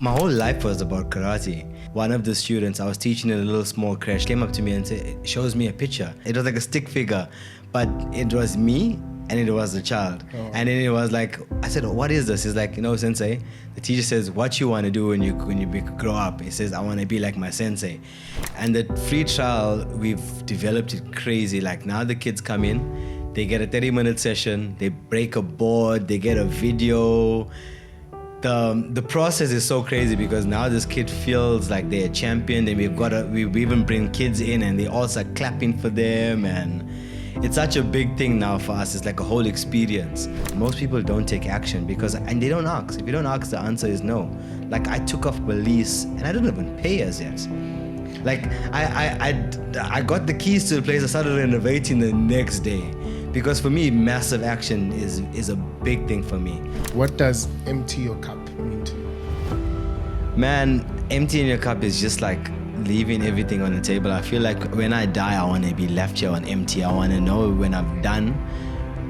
My whole life was about karate. One of the students I was teaching in a little small crash came up to me and shows me a picture. It was like a stick figure, but it was me and it was the child. Oh. And then it was like, I said, what is this? He's like, sensei, the teacher says, what you want to do when you grow up? He says, I want to be like my sensei. And the free trial, we've developed it crazy. Like now the kids come in, they get a 30-minute session, they break a board, they get a video. The process is so crazy because now this kid feels like they're a champion, and we even bring kids in and they all start clapping for them, and it's such a big thing now for us. It's like a whole experience. Most people don't take action and they don't ask. If you don't ask, the answer is no. Like I took off police and I didn't even pay as yet. Like I got the keys to the place. I started renovating the next day. Because for me, massive action is a big thing for me. What does empty your cup mean to you? Man, emptying your cup is just like leaving everything on the table. I feel like when I die, I want to be left here on empty. I want to know when I've done,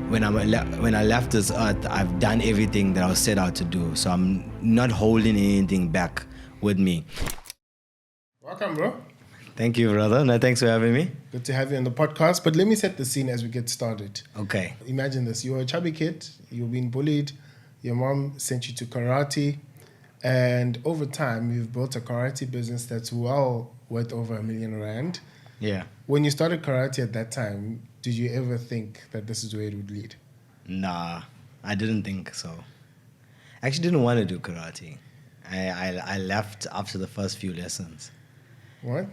when I left this earth, I've done everything that I was set out to do. So I'm not holding anything back with me. Welcome, bro. Thank you, brother. No, thanks for having me. Good to have you on the podcast. But let me set the scene as we get started. Okay. Imagine this. You're a chubby kid. You've been bullied. Your mom sent you to karate. And over time, you've built a karate business that's well worth over R1 million. Yeah. When you started karate at that time, did you ever think that this is where it would lead? Nah, I didn't think so. I actually didn't want to do karate. I left after the first few lessons. What?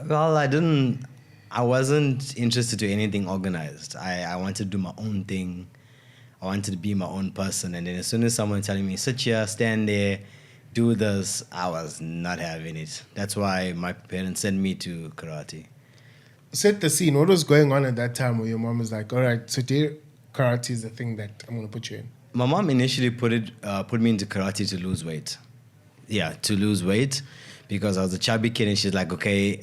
Well, I wasn't interested to anything organized. I wanted to do my own thing. I wanted to be my own person. And then as soon as someone telling me, sit here, stand there, do this, I was not having it. That's why my parents sent me to karate. Set the scene. What was going on at that time where your mom was like, all right, Sudhir, karate is the thing that I'm going to put you in? My mom initially put me into karate to lose weight. Yeah, to lose weight. Because I was a chubby kid and she's like, okay,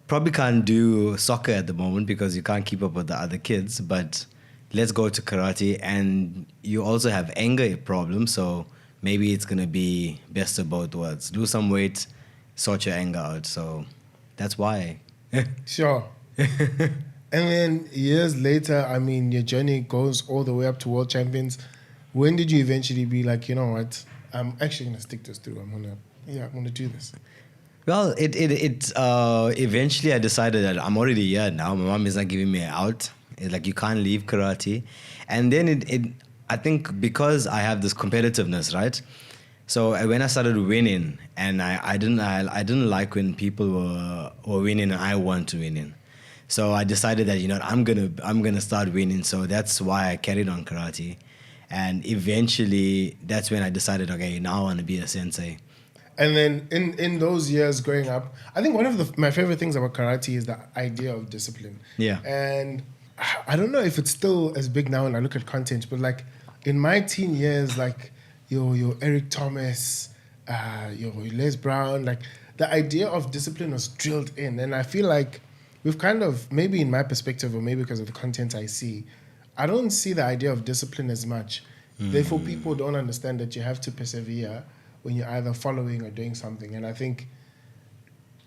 probably can't do soccer at the moment because you can't keep up with the other kids, but let's go to karate. And you also have anger problems, so maybe it's going to be best of both worlds. Lose some weight, sort your anger out. So that's why. Sure. And then years later, I mean, your journey goes all the way up to world champions. When did you eventually be like, you know what, I'm actually going to stick this through. I'm going to do this. Well, eventually I decided that I'm already here now. My mom is not giving me an out. It's like, you can't leave karate. And then I think because I have this competitiveness, right? So when I started winning, and I didn't like when people were winning and I want to win. So I decided that, I'm gonna start winning. So that's why I carried on karate. And eventually that's when I decided, okay, now I want to be a sensei. And then in those years growing up, I think one of my favorite things about karate is the idea of discipline. Yeah. And I don't know if it's still as big now when I look at content, but like in my teen years, like your Eric Thomas, your Les Brown, like the idea of discipline was drilled in. And I feel like we've kind of, maybe in my perspective or maybe because of the content I see, I don't see the idea of discipline as much. Therefore, people don't understand that you have to persevere when you're either following or doing something. And I think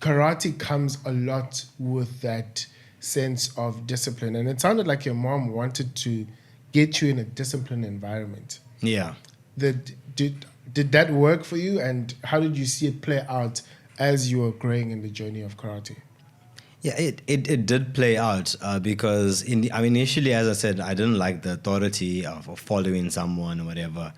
karate comes a lot with that sense of discipline. And it sounded like your mom wanted to get you in a disciplined environment. Yeah. Did that work for you? And how did you see it play out as you were growing in the journey of karate? Yeah, it did play out because initially, as I said, I didn't like the authority of following someone or whatever.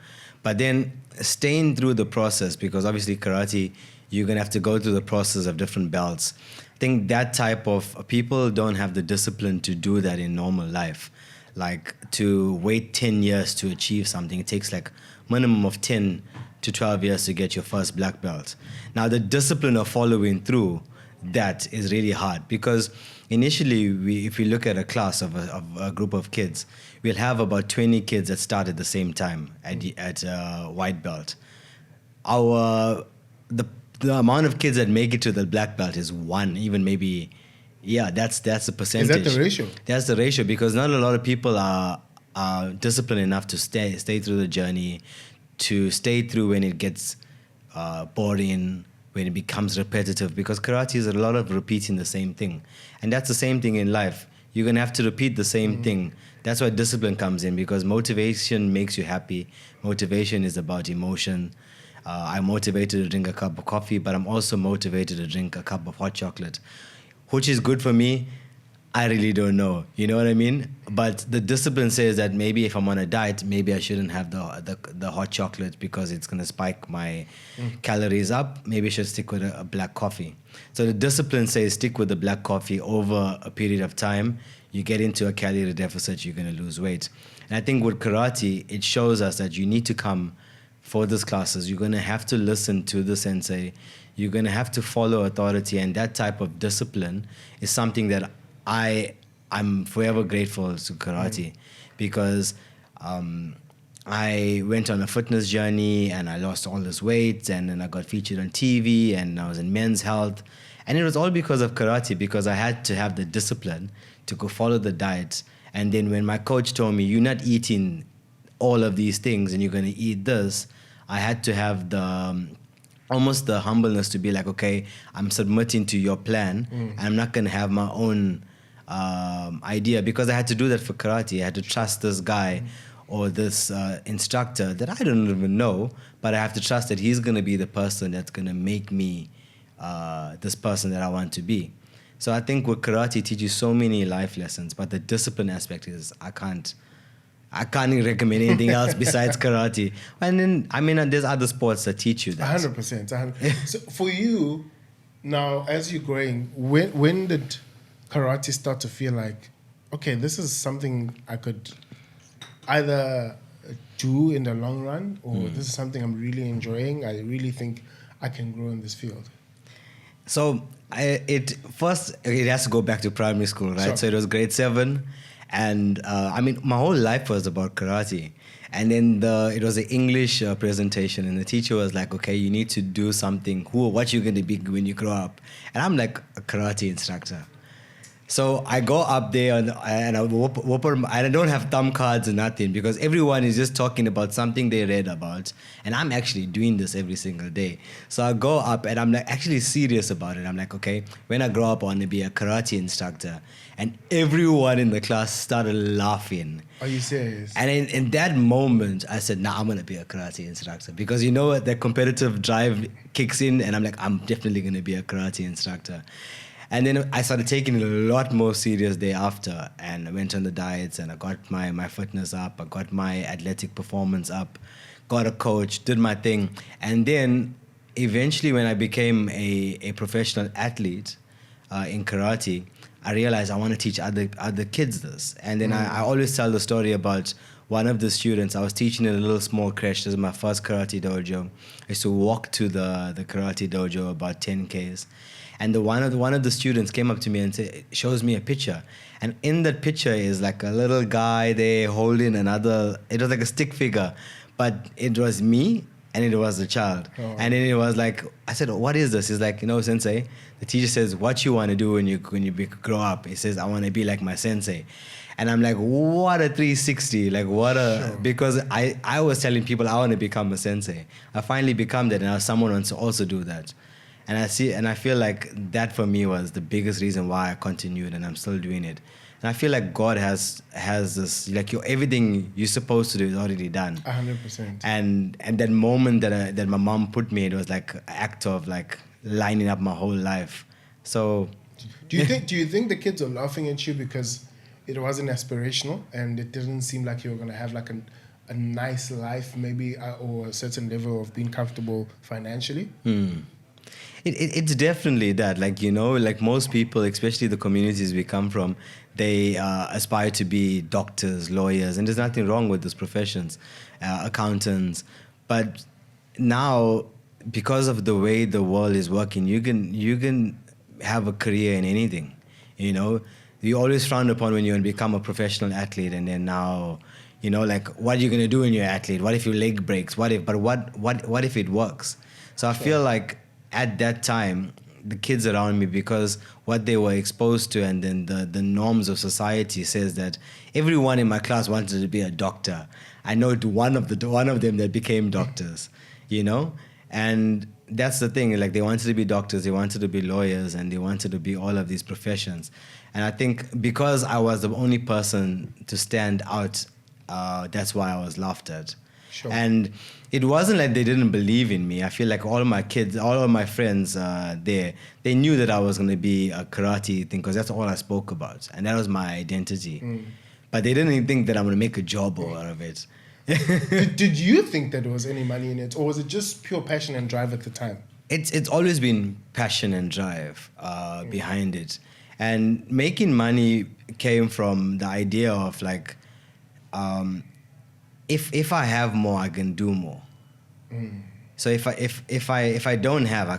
But then staying through the process, because obviously karate, you're going to have to go through the process of different belts. I think that type of people don't have the discipline to do that in normal life. Like to wait 10 years to achieve something, it takes like minimum of 10 to 12 years to get your first black belt. Now the discipline of following through, that is really hard because initially, if we look at a class of a group of kids, we'll have about 20 kids that start at the same time at white belt. The amount of kids that make it to the black belt is one, even maybe, that's the percentage. Is that the ratio? That's the ratio because not a lot of people are disciplined enough to stay through the journey, to stay through when it gets boring, when it becomes repetitive, because karate is a lot of repeating the same thing. And that's the same thing in life. You're going to have to repeat the same thing. That's why discipline comes in, because motivation makes you happy. Motivation is about emotion. I'm motivated to drink a cup of coffee, but I'm also motivated to drink a cup of hot chocolate. Which is good for me, I really don't know. You know what I mean? But the discipline says that maybe if I'm on a diet, maybe I shouldn't have the hot chocolate because it's going to spike my calories up. Maybe I should stick with a black coffee. So the discipline says stick with the black coffee over a period of time. You get into a calorie deficit, you're going to lose weight. And I think with karate, it shows us that you need to come for these classes. You're going to have to listen to the sensei. You're going to have to follow authority. And that type of discipline is something that I'm forever grateful to karate, because I went on a fitness journey and I lost all this weight, and then I got featured on TV and I was in Men's Health. And it was all because of karate, because I had to have the discipline to go follow the diet. And then when my coach told me, you're not eating all of these things and you're going to eat this, I had to have almost the humbleness to be like, okay, I'm submitting to your plan and I'm not going to have my own idea, because I had to do that for karate. I had to trust this guy or this instructor that I don't even know, but I have to trust that he's going to be the person that's going to make me this person that I want to be. So I think with karate, it teaches so many life lessons, but the discipline aspect is I can't recommend anything else besides karate. And then, I mean, there's other sports that teach you that. 100%. So for you, now, as you're growing, when did karate start to feel like, okay, this is something I could either do in the long run, or this is something I'm really enjoying, I really think I can grow in this field? So it has to go back to primary school, right? Sure. So it was grade 7. And I mean, my whole life was about karate. And then it was an English presentation, and the teacher was like, okay, you need to do something. What you going to be when you grow up? And I'm like, a karate instructor. So I go up there and I whoop, and I don't have thumb cards or nothing, because everyone is just talking about something they read about. And I'm actually doing this every single day. So I go up and I'm like actually serious about it. I'm like, okay, when I grow up, I want to be a karate instructor. And everyone in the class started laughing. Are you serious? And in that moment, I said, nah, I'm going to be a karate instructor. Because you know what, that competitive drive kicks in, and I'm like, I'm definitely going to be a karate instructor. And then I started taking it a lot more serious day after, and I went on the diets, and I got my fitness up, I got my athletic performance up, got a coach, did my thing. And then eventually when I became a professional athlete in karate, I realized I want to teach other kids this. And then I always tell the story about one of the students. I was teaching in a little small creche. This is my first karate dojo. I used to walk to the karate dojo about 10 Ks. And one of the students came up to me and shows me a picture. And in that picture is like a little guy there holding another, it was like a stick figure, but it was me and it was the child. Oh. And then it was like, I said, what is this? He's like, sensei, the teacher says, what you want to do when you grow up? He says, I want to be like my sensei. And I'm like, what a 360, like what a, sure. Because I was telling people I want to become a sensei. I finally become that, and now someone wants to also do that. And I feel like that for me was the biggest reason why I continued, and I'm still doing it. And I feel like God has this, like everything you're supposed to do is already done. 100%. And that moment that my mom put me, it was like an act of like lining up my whole life. So, do you think the kids are laughing at you because it wasn't aspirational and it didn't seem like you were gonna have like a nice life, maybe, or a certain level of being comfortable financially? It's definitely that. Like, like most people, especially the communities we come from, they aspire to be doctors, lawyers, and there's nothing wrong with those professions, accountants. But now, because of the way the world is working, you can have a career in anything. You always frowned upon when you become a professional athlete, and then now, like, what are you gonna do when you're an athlete? What if your leg breaks? What if it works? So I feel like at that time, the kids around me, because what they were exposed to, and then the norms of society says that everyone in my class wanted to be a doctor. I know one of them that became doctors, And that's the thing, like they wanted to be doctors, they wanted to be lawyers, and they wanted to be all of these professions. And I think because I was the only person to stand out, that's why I was laughed at. Sure. And it wasn't like they didn't believe in me. I feel like all of my kids, all of my friends there, they knew that I was going to be a karate thing because that's all I spoke about. And that was my identity. But they didn't even think that I'm going to make a job out of it. Did you think that there was any money in it, or was it just pure passion and drive at the time? It's always been passion and drive behind it. And making money came from the idea of like, if I have more, I can do more. So if I don't have, I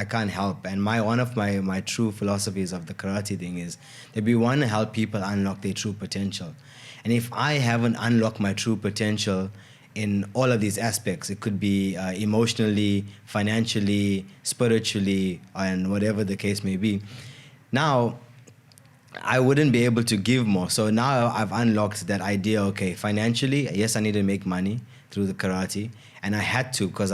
can't help. And one of my true philosophies of the karate thing is that we want to help people unlock their true potential. And if I haven't unlocked my true potential in all of these aspects, it could be emotionally, financially, spiritually, and whatever the case may be, now I wouldn't be able to give more. So now I've unlocked that idea, okay, financially, yes, I need to make money through the karate. And I had to, because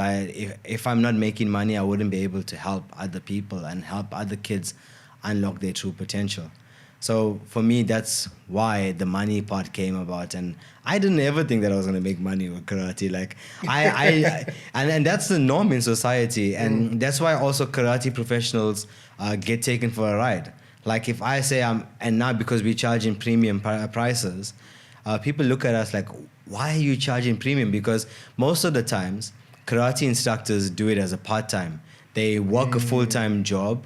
if I'm not making money, I wouldn't be able to help other people and help other kids unlock their true potential. So for me, that's why the money part came about. And I didn't ever think that I was going to make money with karate. Like and that's the norm in society. And that's why also karate professionals get taken for a ride. Like if I say and now because we're charging premium prices, people look at us like, why are you charging premium? Because most of the times, karate instructors do it as a part-time. They work a full-time job,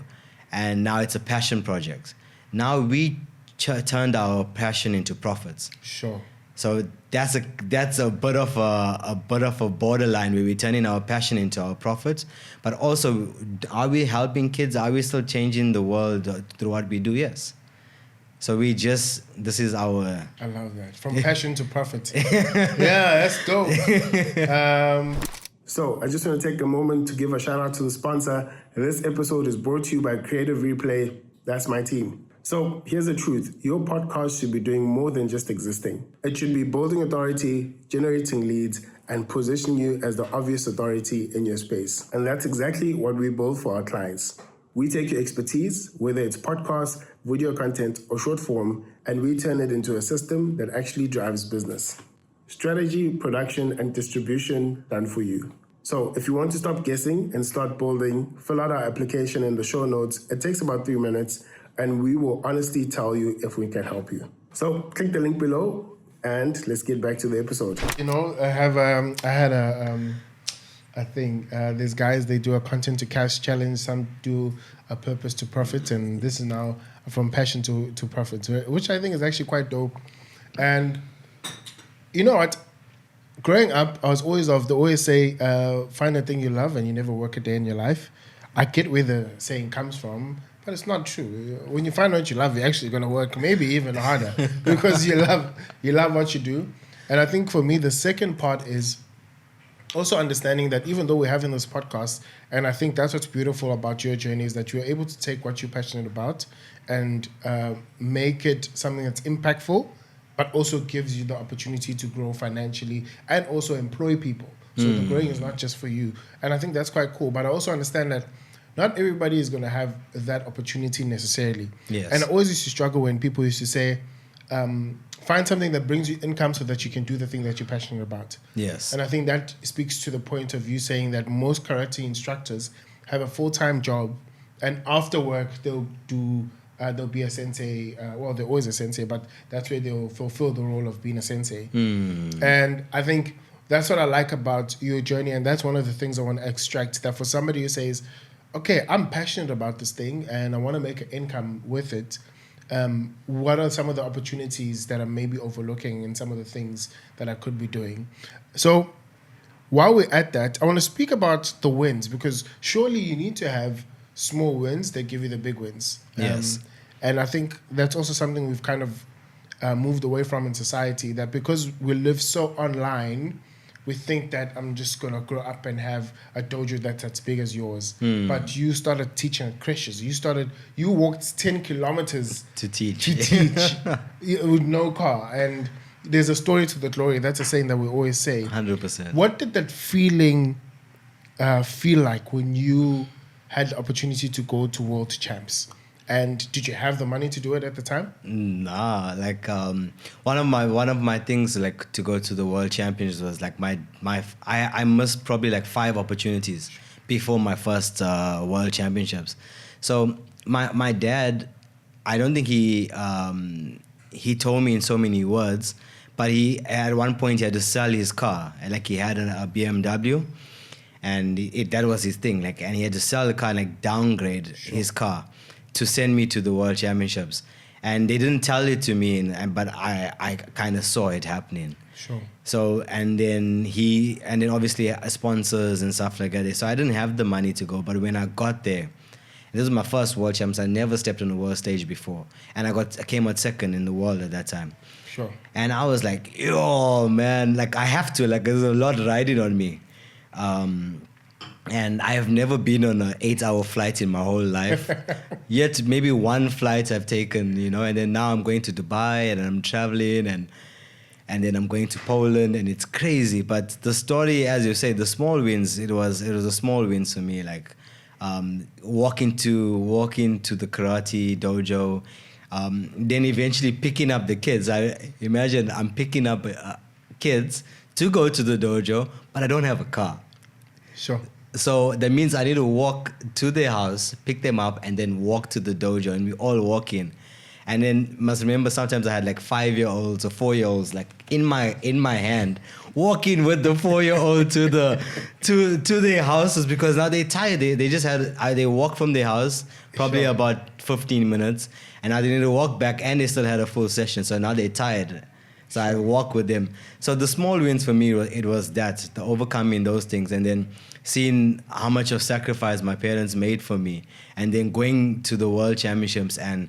and now it's a passion project. Now we turned our passion into profits. Sure. So that's a bit of a borderline where we're turning our passion into our profits. But also, are we helping kids? Are we still changing the world through what we do? Yes. So this is our... I love that. From passion to profit. Yeah, that's dope. So I just want to take a moment to give a shout out to the sponsor. This episode is brought to you by Creative Replay. That's my team. So here's the truth. Your podcast should be doing more than just existing. It should be building authority, generating leads, and positioning you as the obvious authority in your space. And that's exactly what we build for our clients. We take your expertise, whether it's podcast, video content, or short form, and we turn it into a system that actually drives business. Strategy, production, and distribution done for you. So if you want to stop guessing and start building, fill out our application in the show notes. It takes about 3 minutes, and we will honestly tell you if we can help you. So click the link below, and let's get back to the episode. You know, I had a thing. There's guys, they do a content to cash challenge. Some do a purpose to profit, and this is now from passion to profit, which I think is actually quite dope. And you know what? Growing up, I was always say, find a thing you love and you never work a day in your life. I get where the saying comes from, but it's not true. When you find out what you love, you're actually going to work maybe even harder because you love what you do. And I think for me, the second part is also understanding that even though we're having this podcast, and I think that's what's beautiful about your journey, is that you're able to take what you're passionate about and make it something that's impactful, but also gives you the opportunity to grow financially and also employ people. So the growing is not just for you. And I think that's quite cool. But I also understand that not everybody is going to have that opportunity necessarily. Yes. And I always used to struggle when people used to say, find something that brings you income so that you can do the thing that you're passionate about. Yes. And I think that speaks to the point of you saying that most karate instructors have a full-time job, and after work they'll be a sensei. Well, they're always a sensei, but that's where they'll fulfill the role of being a sensei. And I think that's what I like about your journey, and that's one of the things I want to extract, that for somebody who says, okay, I'm passionate about this thing and I want to make an income with it, what are some of the opportunities that I'm maybe overlooking and some of the things that I could be doing? So while we're at that, I want to speak about the wins, because surely you need to have small wins that give you the big wins. Yes. And I think that's also something we've kind of moved away from in society, that because we live so online, we think that I'm just going to grow up and have a dojo that's as big as yours. But you started teaching at creches. You walked 10 kilometers To teach. with no car. And there's a story to the glory. That's a saying that we always say. 100%. What did that feeling feel like when you had the opportunity to go to World Champs? And did you have the money to do it at the time? Nah, like one of my things like to go to the World Championships was like I missed probably like 5 opportunities before my first World Championships. So my dad, I don't think he told me in so many words, but he at one point he had to sell his car. Like he had a BMW, and that was his thing. Like, and he had to sell the car and like downgrade his car to send me to the World Championships. And they didn't tell it to me, but I kind of saw it happening. Sure. So and then obviously sponsors and stuff like that. So I didn't have the money to go, but when I got there, this was my first World Champs. I never stepped on a world stage before, and I came out second in the world at that time. Sure. And I was like, yo, man, like I have to, like there's a lot riding on me. And I have never been on an 8-hour flight in my whole life. Yet maybe one flight I've taken, and then now I'm going to Dubai and I'm traveling and then I'm going to Poland, and it's crazy. But the story, as you say, the small wins, it was a small wins for me. Like walking to the karate dojo, then eventually picking up the kids. I imagine I'm picking up kids to go to the dojo, but I don't have a car. Sure. So that means I need to walk to their house, pick them up, and then walk to the dojo, and we all walk in. And then must remember sometimes I had like 5-year-olds or 4-year-olds like in my hand, walking with the 4-year-old to their houses, because now they're tired. They just they walk from their house probably about 15 minutes, and now they need to walk back, and they still had a full session. So now they're tired. So I walk with them. So the small wins for me, it was that, the overcoming those things, and then seeing how much of sacrifice my parents made for me, and then going to the World Championships and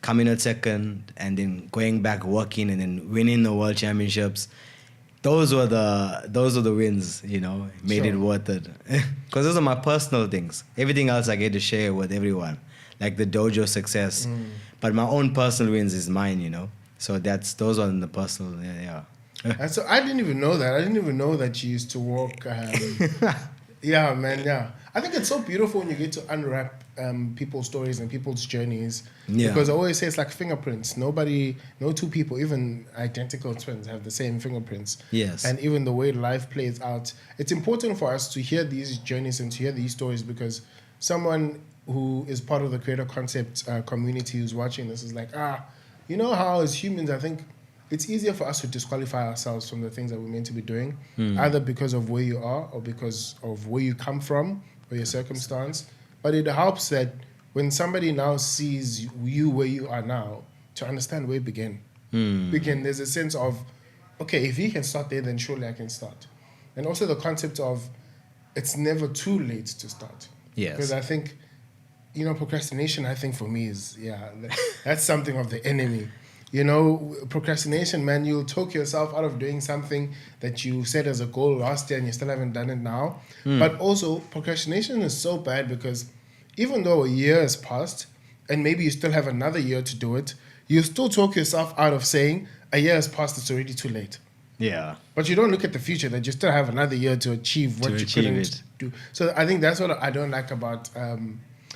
coming out second, and then going back working, and then winning the World Championships. Those were the wins, made it worth it. Because those are my personal things. Everything else I get to share with everyone, like the dojo success. But my own personal wins is mine, So those are the personal, yeah. And so I didn't even know that. I didn't even know that you used to walk. Yeah, man, yeah. I think it's so beautiful when you get to unwrap people's stories and people's journeys. Yeah. Because I always say it's like fingerprints. No 2 people, even identical twins, have the same fingerprints. Yes. And even the way life plays out. It's important for us to hear these journeys and to hear these stories, because someone who is part of the Creator Concept community who's watching this is like, you know how as humans, I think it's easier for us to disqualify ourselves from the things that we're meant to be doing, either because of where you are or because of where you come from or your circumstance. But it helps that when somebody now sees you where you are now, to understand where you began. There's a sense of, okay, if he can start there, then surely I can start. And also the concept of it's never too late to start. Yes. Because I think, procrastination, I think for me is, that's something of the enemy. Procrastination, man, you'll talk yourself out of doing something that you set as a goal last year and you still haven't done it now. But also, procrastination is so bad because even though a year has passed and maybe you still have another year to do it, you still talk yourself out of saying a year has passed, it's already too late. Yeah. But you don't look at the future, that you still have another year to achieve what you couldn't do. So I think that's what I don't like about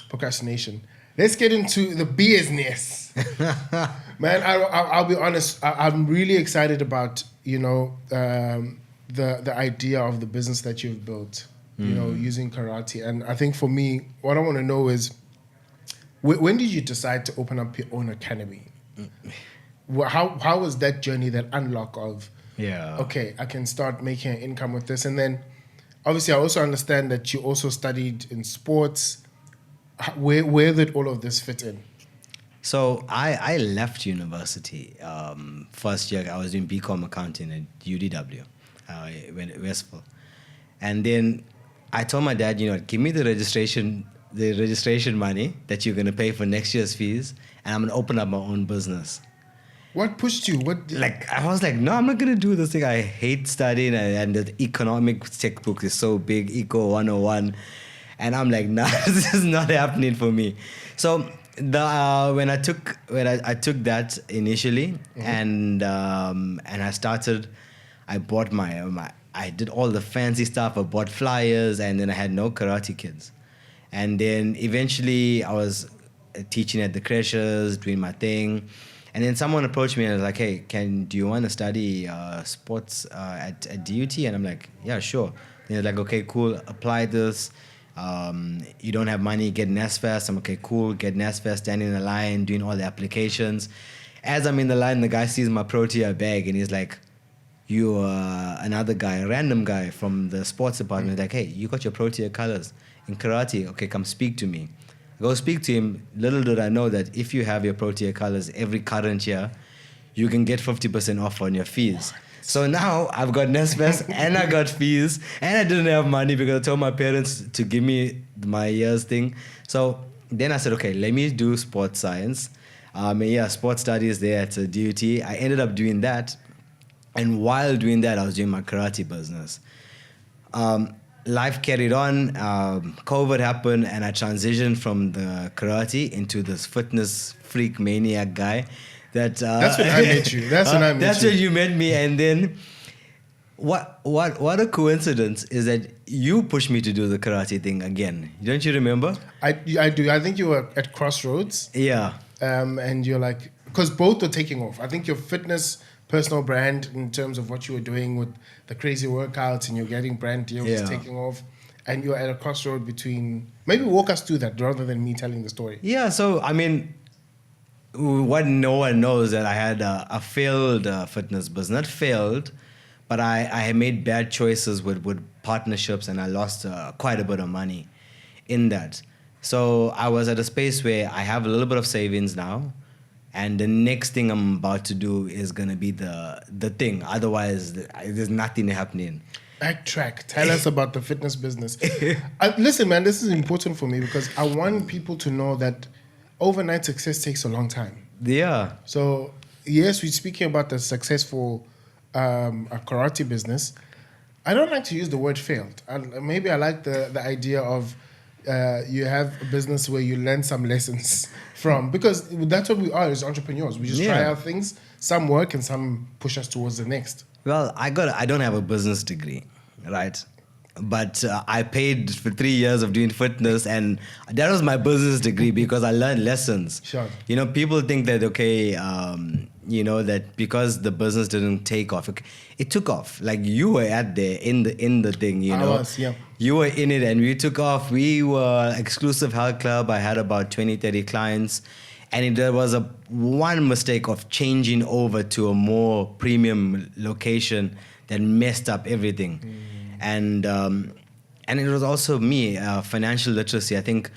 procrastination. Let's get into the business. Man, I'll be honest. I'm really excited about, the idea of the business that you've built, using karate. And I think for me, what I want to know is, when did you decide to open up your own academy? How was that journey, that unlock of, okay, I can start making an income with this? And then, obviously, I also understand that you also studied in sports. Where did all of this fit in? So I left university. First year, I was doing BCom accounting at UDW, Westville. And then I told my dad, give me the registration money that you're going to pay for next year's fees, and I'm going to open up my own business. What pushed you? I was like, no, I'm not going to do this thing. I hate studying, and the economic textbook is so big, Eco 101. And I'm like, nah, this is not happening for me. So when I took that initially, and I started, I bought I did all the fancy stuff. I bought flyers, and then I had no karate kids. And then eventually I was teaching at the creches, doing my thing. And then someone approached me and was like, hey, do you want to study sports at DUT? And I'm like, yeah, sure. And they're like, okay, cool, apply this. You don't have money, get NSFAS. I'm okay, cool, get NSFAS, standing in the line, doing all the applications. As I'm in the line, the guy sees my Protea bag and he's like, you are another guy, a random guy from the sports department. Like, hey, you got your Protea colors in karate. Okay, come speak to me. I go speak to him. Little did I know that if you have your Protea colors every current year, you can get 50% off on your fees. So now I've got NSFAS and I got fees and I didn't have money because I told my parents to give me my year's thing. So then I said, okay, let me do sports science. Sports studies there at DUT. I ended up doing that. And while doing that, I was doing my karate business. Life carried on. COVID happened and I transitioned from the karate into this fitness freak maniac guy. That's when I met you. That's when you met me. And then what a coincidence is that you pushed me to do the karate thing again. Don't you remember? I do. I think you were at Crossroads. Yeah. And you're like, because both were taking off. I think your fitness personal brand in terms of what you were doing with the crazy workouts and you're getting brand deals was taking off. And you're at a crossroad between... Maybe walk us through that rather than me telling the story. Yeah, so, I mean... What no one knows that I had a failed fitness business. Not failed, but I had made bad choices with partnerships and I lost quite a bit of money in that. So I was at a space where I have a little bit of savings now and the next thing I'm about to do is going to be the thing. Otherwise, there's nothing happening. Backtrack. Tell us about the fitness business. Listen, man, this is important for me because I want people to know that overnight success takes a long time. Yeah. So, yes, we're speaking about the successful a karate business. I don't like to use the word failed. Maybe I like the idea of you have a business where you learn some lessons from. Because that's what we are as entrepreneurs. We just try out things. Some work and some push us towards the next. Well, I don't have a business degree, right? But I paid for 3 years of doing fitness and that was my business degree because I learned lessons. Sure. You know, people think that, okay, that because the business didn't take off, it took off. Like you were in the thing, you know. I was, yeah. You were in it and we took off. We were exclusive health club. I had about 20, 30 clients. And there was one mistake of changing over to a more premium location that messed up everything. And it was also me, financial literacy. I think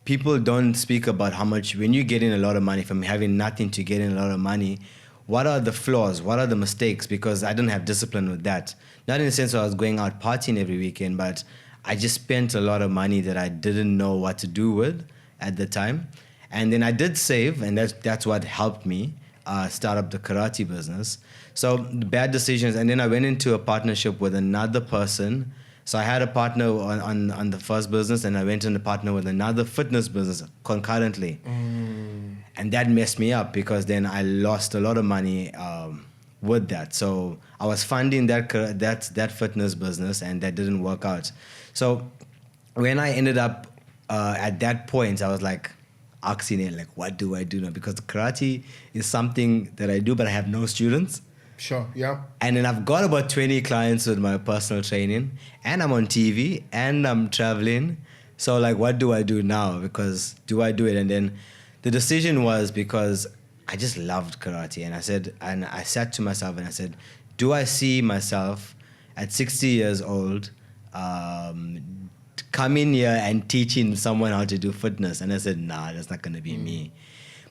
people don't speak about how much, when you get in a lot of money, from having nothing to getting a lot of money, what are the flaws? What are the mistakes? Because I didn't have discipline with that. Not in the sense that I was going out partying every weekend, but I just spent a lot of money that I didn't know what to do with at the time. And then I did save, and that's what helped me start up the karate business. So bad decisions, and then I went into a partnership with another person. So I had a partner on the first business, and I went in a partner with another fitness business concurrently. And that messed me up because then I lost a lot of money with that. So I was funding that fitness business, and that didn't work out. So when I ended up at that point, I was like, asking it, like, what do I do now? Because karate is something that I do, but I have no students. Sure, yeah. And then I've got about 20 clients with my personal training, and I'm on TV, and I'm traveling. So, like, what do I do now? Because do I do it? And then the decision was because I just loved karate. And I sat to myself and I said, do I see myself at 60 years old come in here and teaching someone how to do fitness? And I said, nah, that's not going to be me.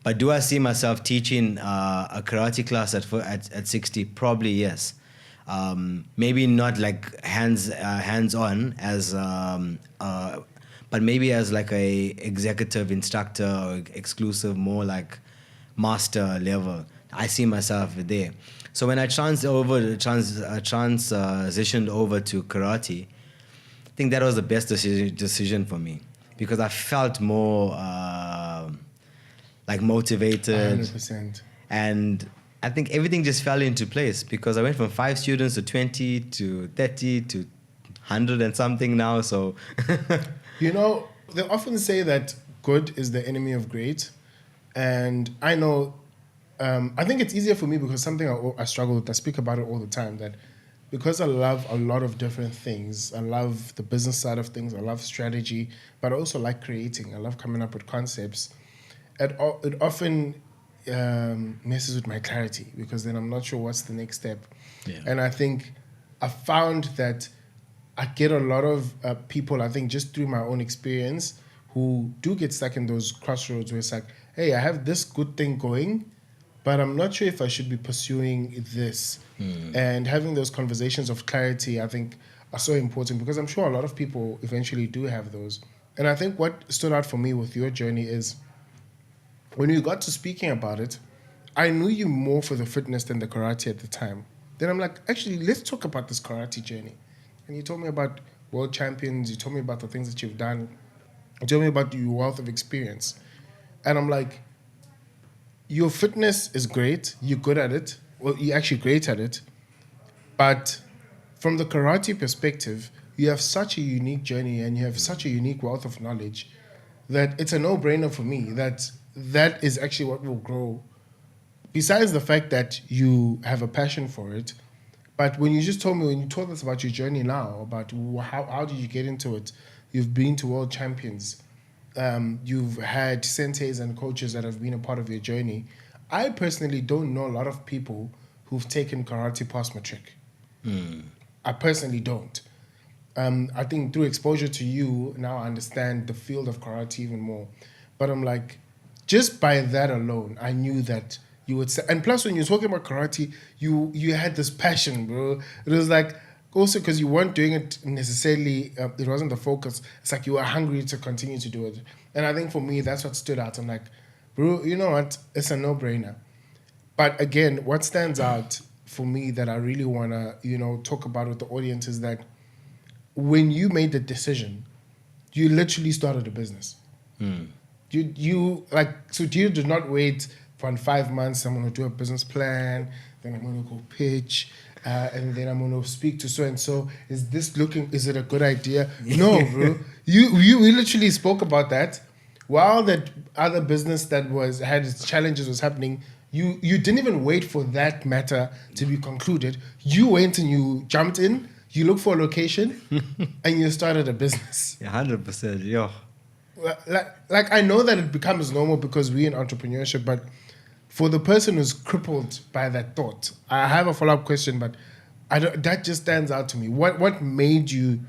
But do I see myself teaching a karate class at 60? Probably yes. Maybe not like hands-on as, but maybe as like a executive instructor or exclusive, more like master level. I see myself there. So when I transitioned over to karate, I think that was the best decision for me because I felt more like motivated. 100%. And I think everything just fell into place because I went from 5 students to 20 to 30 to 100 and something now. So, You know, they often say that good is the enemy of great. And I know, I think it's easier for me because something I struggle with, I speak about it all the time, that because I love a lot of different things, I love the business side of things, I love strategy, but I also like creating. I love coming up with concepts. It often messes with my clarity because then I'm not sure what's the next step. Yeah. And I think I found that I get a lot of people, I think just through my own experience, who do get stuck in those crossroads where it's like, hey, I have this good thing going, but I'm not sure if I should be pursuing this. And having those conversations of clarity, I think, are so important because I'm sure a lot of people eventually do have those. And I think what stood out for me with your journey is when you got to speaking about it, I knew you more for the fitness than the karate at the time. Then I'm like, actually, let's talk about this karate journey. And you told me about world champions, you told me about the things that you've done, you told me about your wealth of experience. And I'm like, your fitness is great, you're good at it, well, you're actually great at it, but from the karate perspective, you have such a unique journey and you have such a unique wealth of knowledge that it's a no-brainer for me that is actually what will grow. Besides the fact that you have a passion for it, but when you told us about your journey now, about how did you get into it, you've been to world champions, you've had senseis and coaches that have been a part of your journey. I personally don't know a lot of people who've taken karate past matric. I personally don't. I think through exposure to you, now I understand the field of karate even more. But I'm like, just by that alone, I knew that you would say. And plus, when you're talking about karate, you had this passion, bro. It was like, also because you weren't doing it necessarily, it wasn't the focus. It's like you were hungry to continue to do it. And I think for me, that's what stood out. I'm like, bro, you know what? It's a no-brainer. But again, what stands out for me that I really want to, talk about with the audience is that when you made the decision, you literally started a business. Sudhir did not wait for 5 months. I'm going to do a business plan, then I'm going to go pitch, and then I'm going to speak to so and so. Is it a good idea? No, bro. We literally spoke about that while that other business that had its challenges was happening. You didn't even wait for that matter to be concluded. You went and you jumped in. You looked for a location, and you started a business. 100%, yeah. Like I know that it becomes normal because we're in entrepreneurship, but for the person who's crippled by that thought, I have a follow-up question, but that just stands out to me. What made you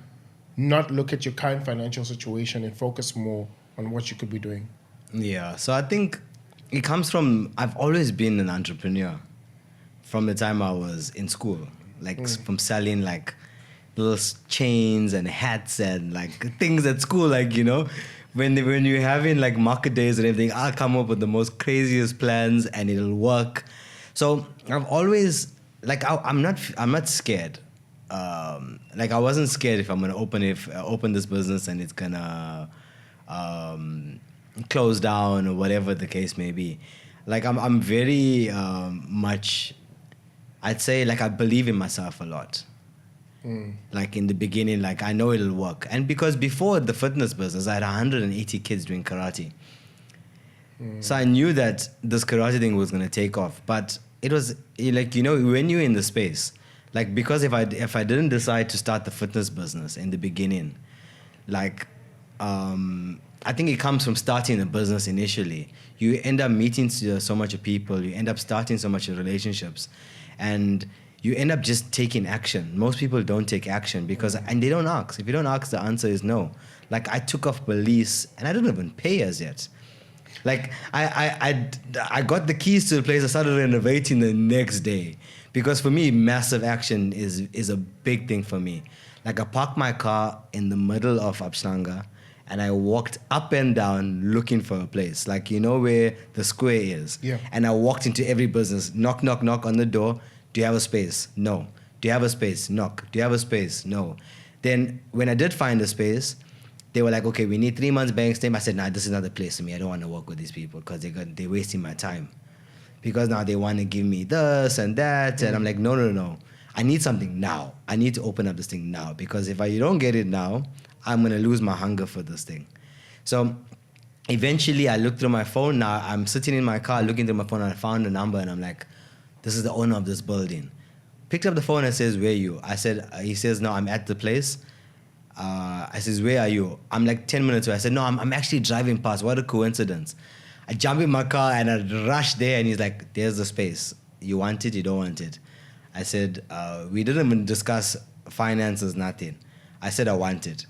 not look at your current financial situation and focus more on what you could be doing? Yeah, so I think it comes from, I've always been an entrepreneur from the time I was in school, from selling little chains and hats and things at school, when you're having market days and everything, I'll come up with the most craziest plans and it'll work. So I've always I'm not scared. I wasn't scared if I'm gonna open this business and it's gonna close down or whatever the case may be. I'm very much, I'd say I believe in myself a lot. In the beginning, I know it'll work. And because before the fitness business, I had 180 kids doing karate. So I knew that this karate thing was going to take off. But it was when you're in the space, because if I didn't decide to start the fitness business in the beginning, I think it comes from starting a business initially. You end up meeting so much of people, you end up starting so much of relationships, and you end up just taking action. Most people don't take action and they don't ask. If you don't ask, the answer is no. I took off police and I didn't even pay as yet. I got the keys to the place. I started renovating the next day because for me, massive action is a big thing for me. I parked my car in the middle of Abshlanga and I walked up and down looking for a place. Where the square is. Yeah. And I walked into every business, knock, knock, knock on the door. Do you have a space? No. Do you have a space? Knock. Do you have a space? No. Then when I did find a space, they were like, okay, we need 3 months bank statement. I said, nah, this is not the place for me. I don't want to work with these people because they're wasting my time. because now they want to give me this and that. And I'm like, no. I need something now. I need to open up this thing now, because if you don't get it now, I'm going to lose my hunger for this thing. So eventually I looked through my phone. Now I'm sitting in my car looking through my phone, and I found a number, and I'm like, this is the owner of this building. Picked up the phone and says, where are you? I said, he says, no, I'm at the place. I says, where are you? I'm like 10 minutes away. I said, no, I'm actually driving past. What a coincidence. I jump in my car and I rush there, and he's like, there's the space. You want it, you don't want it. I said, we didn't even discuss finances, nothing. I said I want it.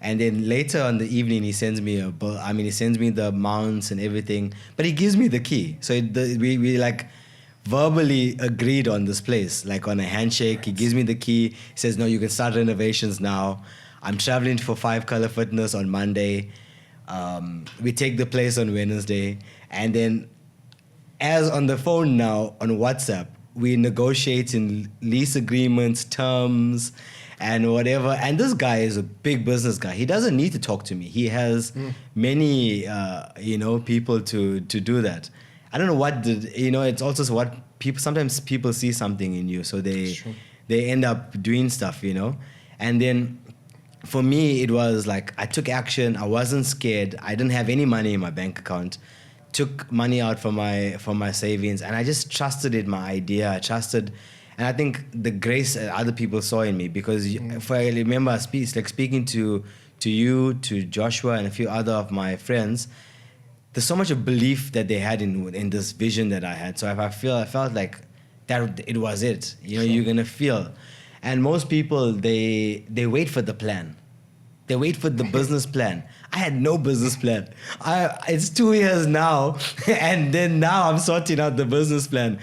And then later on the evening, he sends me he sends me the amounts and everything, but he gives me the key. So we like verbally agreed on this place, like on a handshake. He gives me the key. He says, no, you can start renovations now. I'm traveling for 5 Color Fitness on Monday. We take the place on Wednesday. And then as on the phone now, on WhatsApp, we negotiate in lease agreements, terms, and whatever. And this guy is a big business guy. He doesn't need to talk to me. He has many, people to do that. I don't know it's also what sometimes people see something in you, so they end up doing stuff, And then for me, it was like I took action. I wasn't scared. I didn't have any money in my bank account. Took money out from my savings, and I just trusted in my idea. I trusted, and I think the grace other people saw in me, because if I remember speaking to you, to Joshua, and a few other of my friends, there's so much of belief that they had in this vision that I had. So I felt like that it was it. You're gonna feel, and most people they wait for the plan. They wait for the business plan. I had no business plan. It's 2 years now, and then now I'm sorting out the business plan.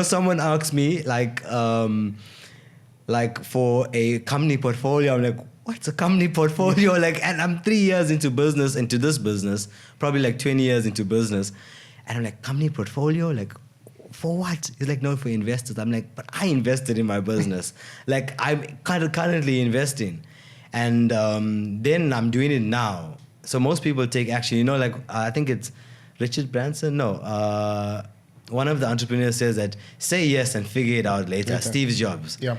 Someone asked me like for a company portfolio. I'm like, what's a company portfolio? And I'm 3 years into this business, probably like 20 years into business. And I'm like, company portfolio? Like, for what? He's like, no, for investors. I'm like, but I invested in my business. Like, I'm currently investing. And then I'm doing it now. So most people take action. I think it's Richard Branson. No, one of the entrepreneurs says that say yes and figure it out later. Steve Jobs. Yeah.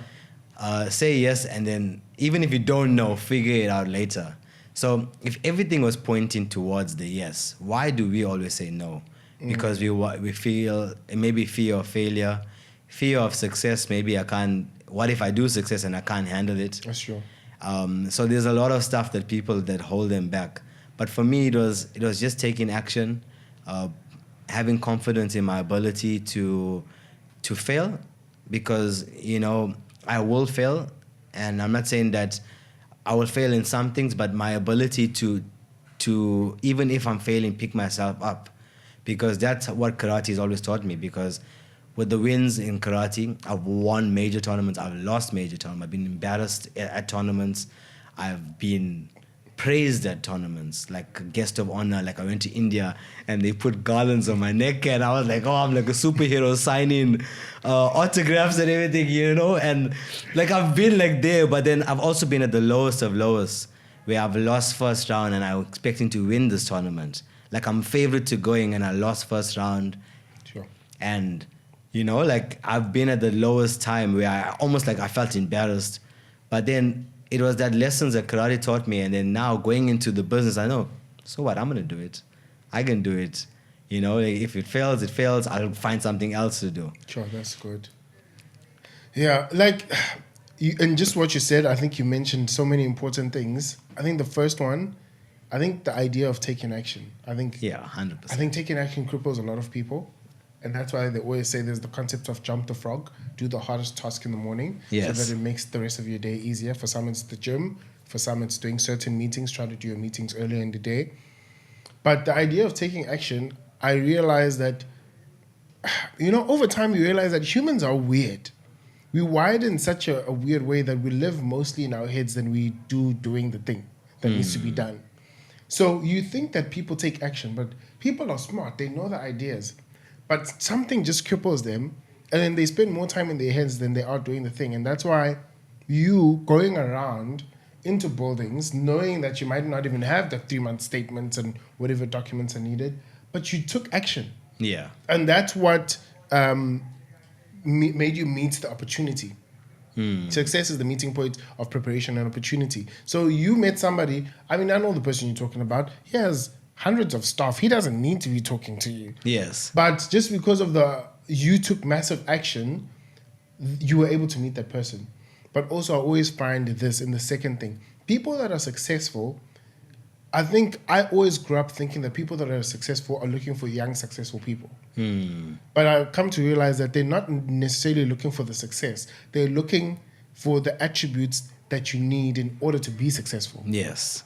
Say yes, and then even if you don't know, figure it out later. So if everything was pointing towards the yes, why do we always say no? Because we feel maybe fear of failure, fear of success. Maybe I can't. What if I do success and I can't handle it? That's true. So there's a lot of stuff that people that hold them back. But for me, it was just taking action, having confidence in my ability to fail, because I will fail, and I'm not saying that I will fail in some things, but my ability to even if I'm failing, pick myself up, because that's what karate has always taught me. Because with the wins in karate, I've won major tournaments, I've lost major tournaments, I've been embarrassed at tournaments, I've been praised at tournaments, like a guest of honor. Like I went to India and they put garlands on my neck, and I was like, oh, I'm like a superhero signing autographs and everything, and like I've been like there. But then I've also been at the lowest of lowest, where I've lost first round and I was expecting to win this tournament. Like I'm favorite to going and I lost first round. Sure. And like I've been at the lowest time where I felt embarrassed. But then it was that lessons that karate taught me. And then now going into the business, I know, so what? I'm going to do it. I can do it. If it fails, it fails. I'll find something else to do. Sure, that's good. Yeah, and just what you said, I think you mentioned so many important things. I think the first one, the idea of taking action. 100%. I think taking action cripples a lot of people. And that's why they always say there's the concept of jump the frog, do the hardest task in the morning, so that it makes the rest of your day easier. For some, it's the gym. For some, it's doing certain meetings, try to do your meetings earlier in the day. But the idea of taking action, I realized that, over time you realize that humans are weird. We wired in such a weird way that we live mostly in our heads than we do doing the thing that needs to be done. So you think that people take action, but people are smart. They know the ideas. But something just cripples them, and then they spend more time in their heads than they are doing the thing. And that's why you going around into buildings, knowing that you might not even have the 3-month statements and whatever documents are needed, but you took action. Yeah. And that's what made you meet the opportunity. Success is the meeting point of preparation and opportunity. So you met somebody, I mean, I know the person you're talking about. He has hundreds of staff. He doesn't need to be talking to you. Yes. But just because of you took massive action, you were able to meet that person. But also I always find this in the second thing. People that are successful, I think I always grew up thinking that people that are successful are looking for young, successful people. But I've come to realize that they're not necessarily looking for the success. They're looking for the attributes that you need in order to be successful. Yes.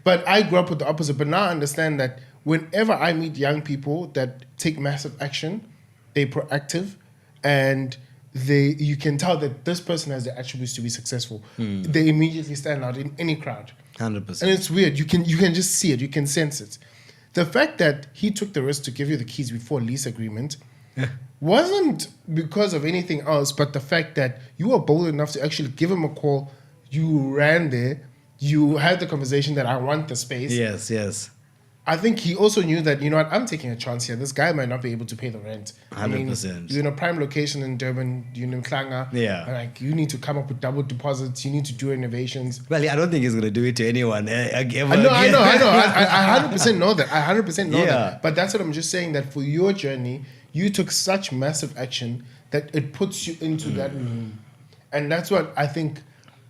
But I grew up with the opposite. But now I understand that whenever I meet young people that take massive action, they're proactive, and you can tell that this person has the attributes to be successful. They immediately stand out in any crowd. 100%. And it's weird. You can just see it. You can sense it. The fact that he took the risk to give you the keys before lease agreement wasn't because of anything else, but the fact that you were bold enough to actually give him a call. You ran there. You had the conversation that I want the space. Yes, yes. I think he also knew that, you know what, I'm taking a chance here. This guy might not be able to pay the rent. 100%. I mean, you're in a prime location in Durban, you're in Klanga. Yeah. Like, you need to come up with double deposits. You need to do renovations. Well, I don't think he's going to do it to anyone. I know. I 100% know that. I 100% know Yeah. that. But that's what I'm just saying, that for your journey, you took such massive action that it puts you into that room. And that's what I think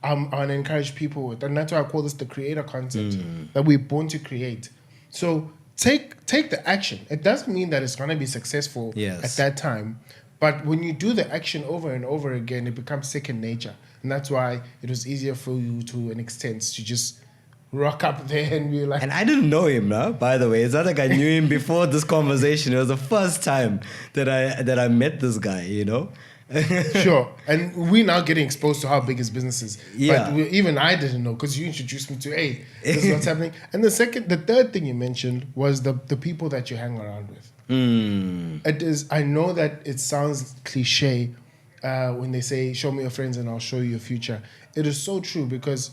I want to encourage people with. And that's why I call this the creator concept, that we're born to create. So take the action. It doesn't mean that it's going to be successful at that time. But when you do the action over and over again, it becomes second nature. And that's why it was easier for you to an extent to just rock up there and be like... And I didn't know him, no? By the way. It's not like I knew him before this conversation. It was the first time that I met this guy, you know? Sure. And we're now getting exposed to how big his business is. Yeah. But even I didn't know, because you introduced me to, hey, this is what's happening. And the third thing you mentioned was the people that you hang around with. It is. I know that it sounds cliche when they say, show me your friends and I'll show you your future. It is so true, because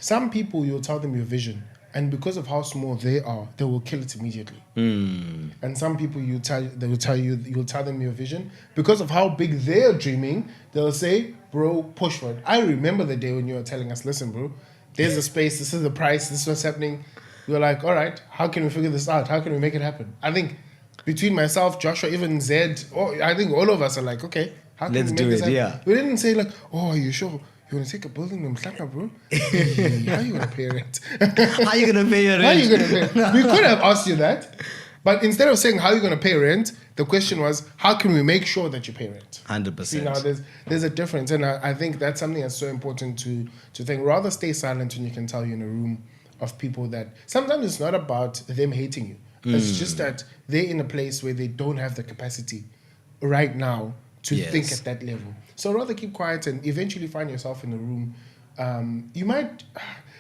some people, you'll tell them your vision, and because of how small they are, they will kill it immediately. And some people, you'll tell them your vision. Because of how big they're dreaming, they'll say, bro, push for it. I remember the day when you were telling us, listen, bro, there's a space, this is the price, this is what's happening. We were like, all right, how can we figure this out? How can we make it happen? I think between myself, Joshua, even Zed, I think all of us are like, okay, how can we make this happen? Yeah. We didn't say like, oh, are you sure? You want to take a building in Mhlanga, bro? How are you going to pay rent? How are you going to pay your rent? We could have asked you that. But instead of saying how are you going to pay rent, the question was, how can we make sure that you pay rent? 100%. See, now there's a difference. And I think that's something that's so important to think. Rather stay silent when you can tell you're in a room of people that... Sometimes it's not about them hating you. It's just that they're in a place where they don't have the capacity right now to think at that level. So rather keep quiet and eventually find yourself in a room. You might...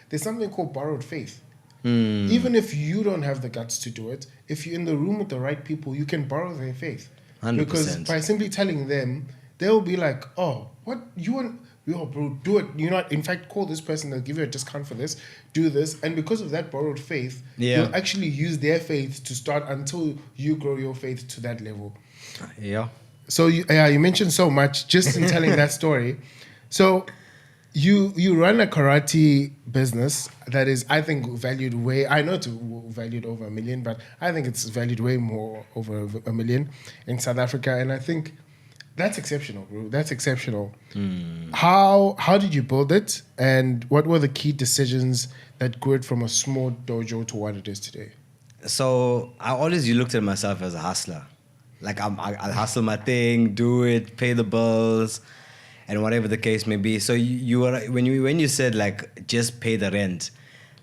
There's something called borrowed faith. Even if you don't have the guts to do it, if you're in the room with the right people, you can borrow their faith. 100%. Because by simply telling them, they'll be like, oh, what? You want... Yo, bro, do it. You know, in fact, call this person. They'll give you a discount for this. Do this. And because of that borrowed faith, you'll actually use their faith to start until you grow your faith to that level. Yeah. So, you mentioned so much just in telling that story. So, you run a karate business that is, I think, valued way... I know it's valued over $1 million, but I think it's valued way more over $1 million in South Africa. And I think... That's exceptional, bro. That's exceptional. How did you build it, and what were the key decisions that grew it from a small dojo to what it is today? So I always looked at myself as a hustler. Like I'll hustle my thing, do it, pay the bills, and whatever the case may be. So you were when you said like just pay the rent,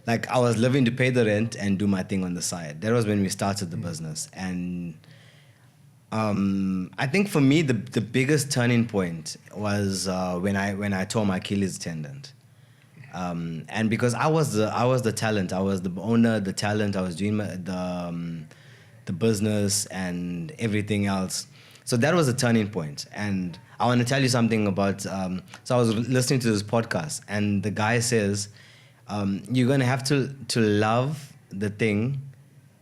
like I was living to pay the rent and do my thing on the side. That was when we started the business. And I think for me the biggest turning point was when I tore my Achilles tendon, and because I was the talent, I was the owner, the talent, I was doing the business and everything else. So that was a turning point. And I want to tell you something about. So I was listening to this podcast, and the guy says you're gonna have to love the thing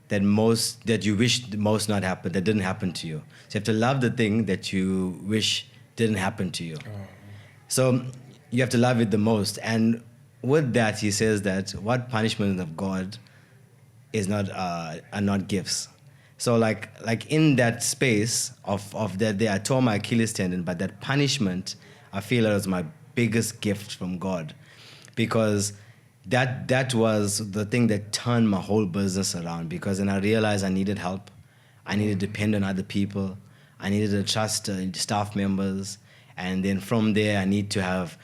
that you wish the most not happened, that didn't happen to you. So you have to love the thing that you wish didn't happen to you. So you have to love it the most. And with that, he says that what punishment of God is not are not gifts. So like in that space of that day, I tore my Achilles tendon, but that punishment, I feel it was my biggest gift from God, because that was the thing that turned my whole business around. Because then I realized I needed help, I needed to depend on other people, I needed to trust staff members, and then from there I need to have.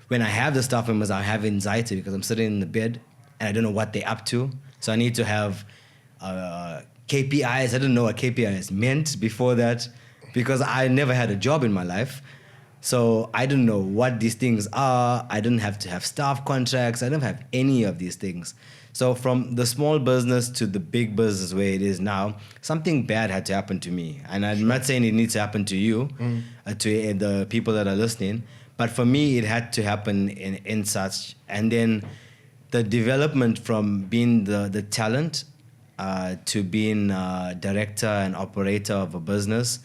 When I have the staff members, I have anxiety because I'm sitting in the bed and I don't know what they're up to. So I need to have KPIs. I didn't know what KPIs meant before that, because I never had a job in my life. So I didn't know what these things are. I didn't have to have staff contracts. I didn't have any of these things. So from the small business to the big business where it is now, something bad had to happen to me. And I'm not saying it needs to happen to you, to the people that are listening. But for me, it had to happen in such. And then the development from being the talent to being director and operator of a business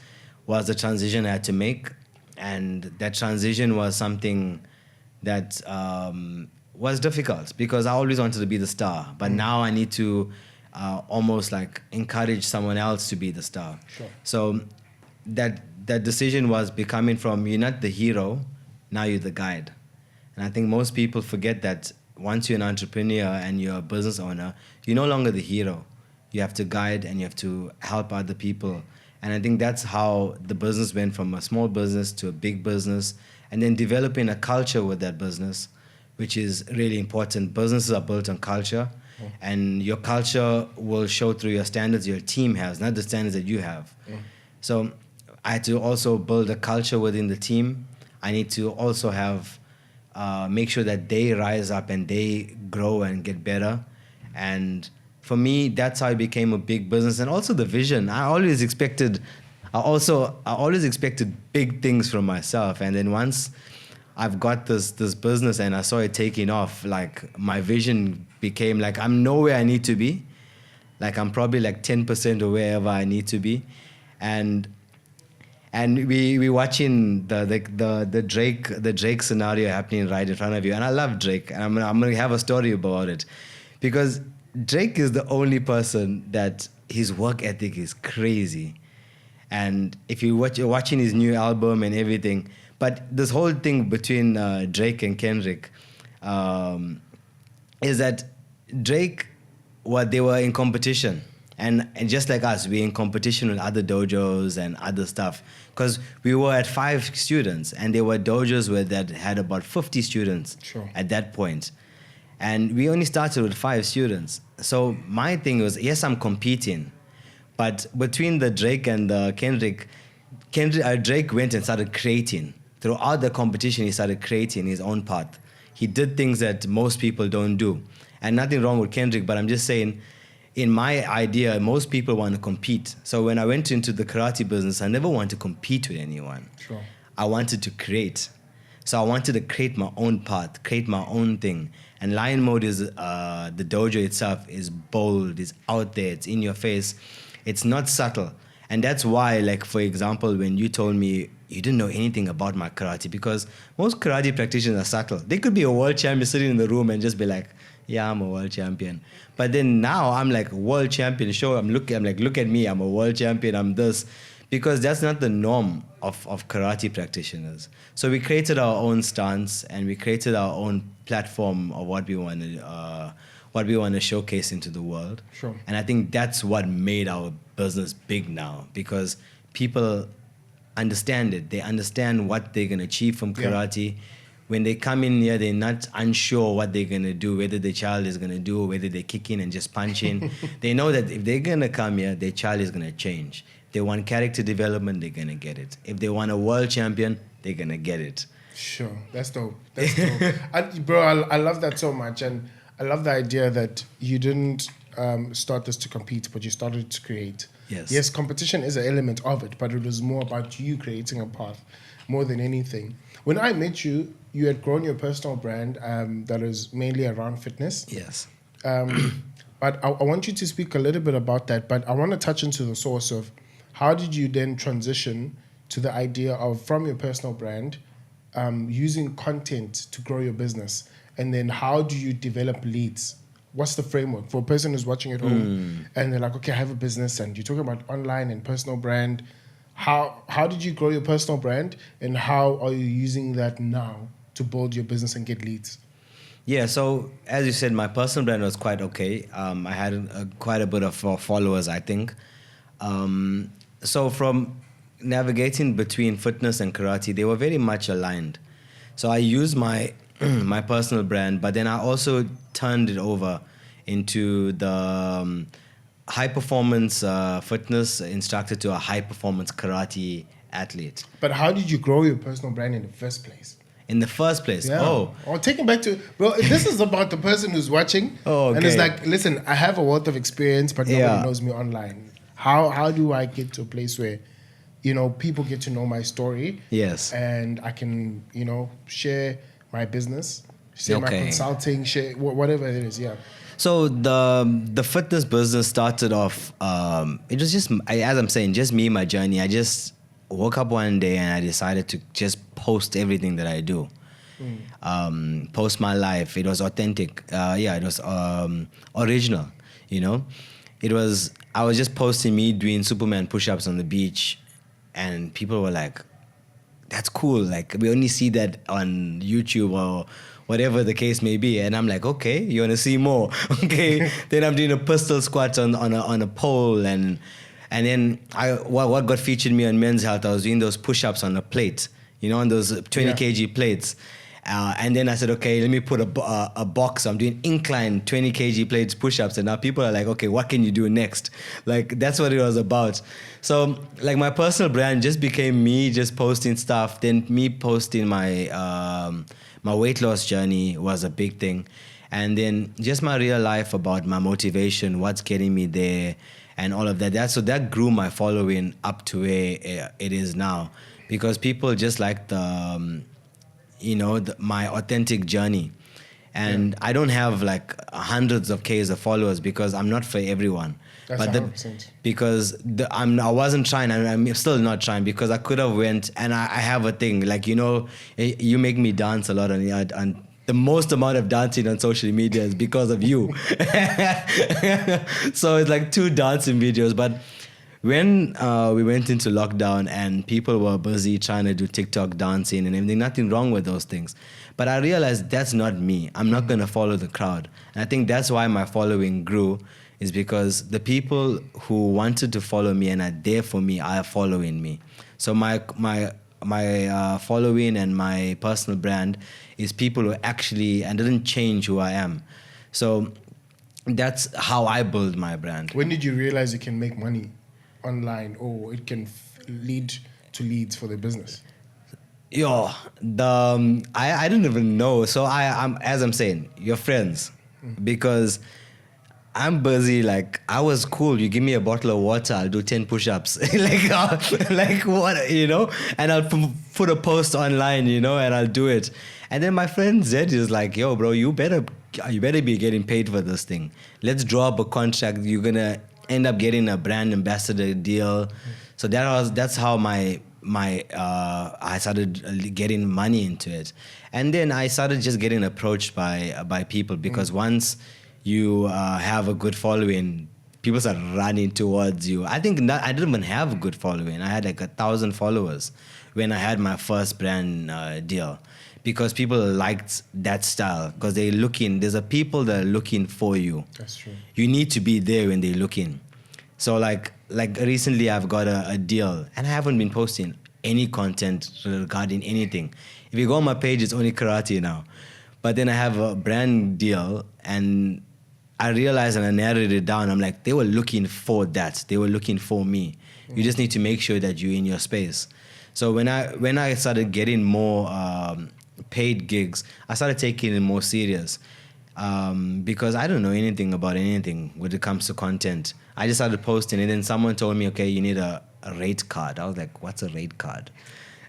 was the transition I had to make. And that transition was something that was difficult, because I always wanted to be the star. But now I need to almost like encourage someone else to be the star. Sure. So that decision was becoming from, you're not the hero, now you're the guide. And I think most people forget that once you're an entrepreneur and you're a business owner, you're no longer the hero. You have to guide and you have to help other people. And I think that's how the business went from a small business to a big business, and then developing a culture with that business, which is really important. Businesses are built on culture, and your culture will show through your standards your team has, not the standards that you have. So I had to also build a culture within the team. I need to also have, make sure that they rise up and they grow and get better. And for me, that's how it became a big business. And also the vision. I always expected big things from myself. And then once I've got this business and I saw it taking off, like my vision became like, I'm nowhere I need to be. Like I'm probably like 10% of wherever I need to be. And we watching the Drake scenario happening right in front of you. And I love Drake. And I'm gonna have a story about it, because Drake is the only person that his work ethic is crazy. And if you're watching his new album and everything, but this whole thing between Drake and Kendrick is that Drake, they were in competition. And just like us, we're in competition with other dojos and other stuff. Because we were at 5 students, and there were dojos that had about 50 students at that point. And we only started with 5 students. So my thing was, yes, I'm competing. But between the Drake and the Kendrick, Drake went and started creating. Throughout the competition, he started creating his own path. He did things that most people don't do. And nothing wrong with Kendrick, but I'm just saying, in my idea, most people want to compete. So when I went into the karate business, I never wanted to compete with anyone. Sure. I wanted to create. So I wanted to create my own path, create my own thing. And Lion Mode is, the dojo itself is bold, it's out there, it's in your face. It's not subtle. And that's why, like, for example, when you told me you didn't know anything about my karate, because most karate practitioners are subtle. They could be a world champion sitting in the room and just be like, yeah, I'm a world champion. But then now I'm like, world champion, I'm like, look at me, I'm a world champion, I'm this. Because that's not the norm of karate practitioners. So we created our own stance, and we created our own platform of what we want to showcase into the world. Sure. And I think that's what made our business big now, because people understand it. They understand what they can achieve from karate. Yeah. When they come in here, they're not unsure what they're going to do, whether the child is going to do, whether they kick in and just punch in. They know that if they're going to come here, their child is going to change. If they want character development, they're going to get it. If they want a world champion, they're going to get it. Sure. That's dope. That's dope. I love that so much. And I love the idea that you didn't start this to compete, but you started to create. Yes. Yes, competition is an element of it, but it was more about you creating a path more than anything. When I met you, you had grown your personal brand that is mainly around fitness. Yes. But I want you to speak a little bit about that. But I want to touch into the source of how did you then transition to the idea of, from your personal brand, using content to grow your business, and then how do you develop leads? What's the framework for a person who's watching at home and they're like, okay, I have a business, and you're talking about online and personal brand. How did you grow your personal brand, and how are you using that now to build your business and get leads? Yeah, so as you said, my personal brand was quite okay. I had quite a bit of followers, I think. So from navigating between fitness and karate, they were very much aligned. So I used my my personal brand, but then I also turned it over into the high performance fitness instructor to a high performance karate athlete. But how did you grow your personal brand in the first place? In the first place, take it back to, bro, this is about the person who's watching. And it's like, listen, I have a wealth of experience, but nobody knows me online. How do I get to a place where, you know, people get to know my story? Yes. And I can, you know, share my business, share my consulting, share whatever it is. Yeah. So the fitness business started off. It was just, as I'm saying, just me, my journey. I just woke up one day and I decided to just post everything that I do. Post my life. It was authentic. It was original. You know, I was just posting me doing Superman push-ups on the beach, and people were like, "That's cool. Like, we only see that on YouTube or whatever the case may be." And I'm like, "Okay, you want to see more?" Okay. Then I'm doing a pistol squat on a pole, and then what got featured me on Men's Health, I was doing those push-ups on a plate, you know, on those 20 kg plates. And then I said, okay, let me put a box. I'm doing incline 20 kg plates push-ups. And now people are like, okay, what can you do next? Like, that's what it was about. So, like, my personal brand just became me just posting stuff. Then me posting my my weight loss journey was a big thing. And then just my real life about my motivation, what's getting me there, and all of that. So that grew my following up to where it is now. Because people just like my authentic journey. And I don't have like hundreds of Ks of followers because I'm not for everyone. That's 100%. Because I wasn't trying, and I'm still not trying, because I could have went, and I have a thing, like, you know, you make me dance a lot on the most amount of dancing on social media is because of you. So it's like 2 dancing videos. But when we went into lockdown and people were busy trying to do TikTok dancing and everything, nothing wrong with those things. But I realized that's not me. I'm not going to follow the crowd. And I think that's why my following grew, is because the people who wanted to follow me and are there for me are following me. So my following and my personal brand is people who actually, and didn't change who I am. So that's how I build my brand. When did you realize you can make money online, or it can lead to leads for the business? I didn't even know. So I'm, as I'm saying, you're friends, because I'm busy. Like, I was cool. You give me a bottle of water, I'll do 10 push-ups. like what, you know? And I'll put a post online, you know, and I'll do it. And then my friend Zed is like, yo, bro, you better be getting paid for this thing. Let's draw up a contract. You're going to end up getting a brand ambassador deal. So that's how I started getting money into it. And then I started just getting approached by people, because once you have a good following, people start running towards you. I think I didn't even have a good following. I had like 1,000 followers when I had my first brand deal, because people liked that style, because there's a people that are looking for you. That's true. You need to be there when they're looking. So like recently I've got a deal, and I haven't been posting any content regarding anything. If you go on my page, it's only karate now. But then I have a brand deal, and I realized, and I narrowed it down, I'm like, they were looking for that. They were looking for me. You just need to make sure that you're in your space. So when I started getting more paid gigs, I started taking it more serious, because I don't know anything about anything when it comes to content. I just started posting, and then someone told me, okay, you need a rate card. I was like, what's a rate card?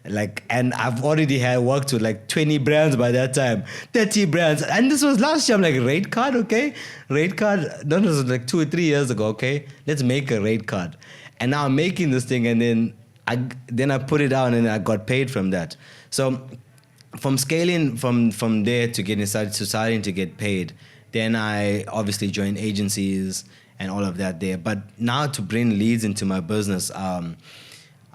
And I've already had worked with like 20 brands by that time, 30 brands. And this was last year. I'm like, rate card, okay? Rate card, no, this was like 2 or 3 years ago, okay? Let's make a rate card. And now I'm making this thing, and then I put it out, and I got paid from that. So from scaling from there to getting starting to get paid, then I obviously joined agencies and all of that there. But now to bring leads into my business,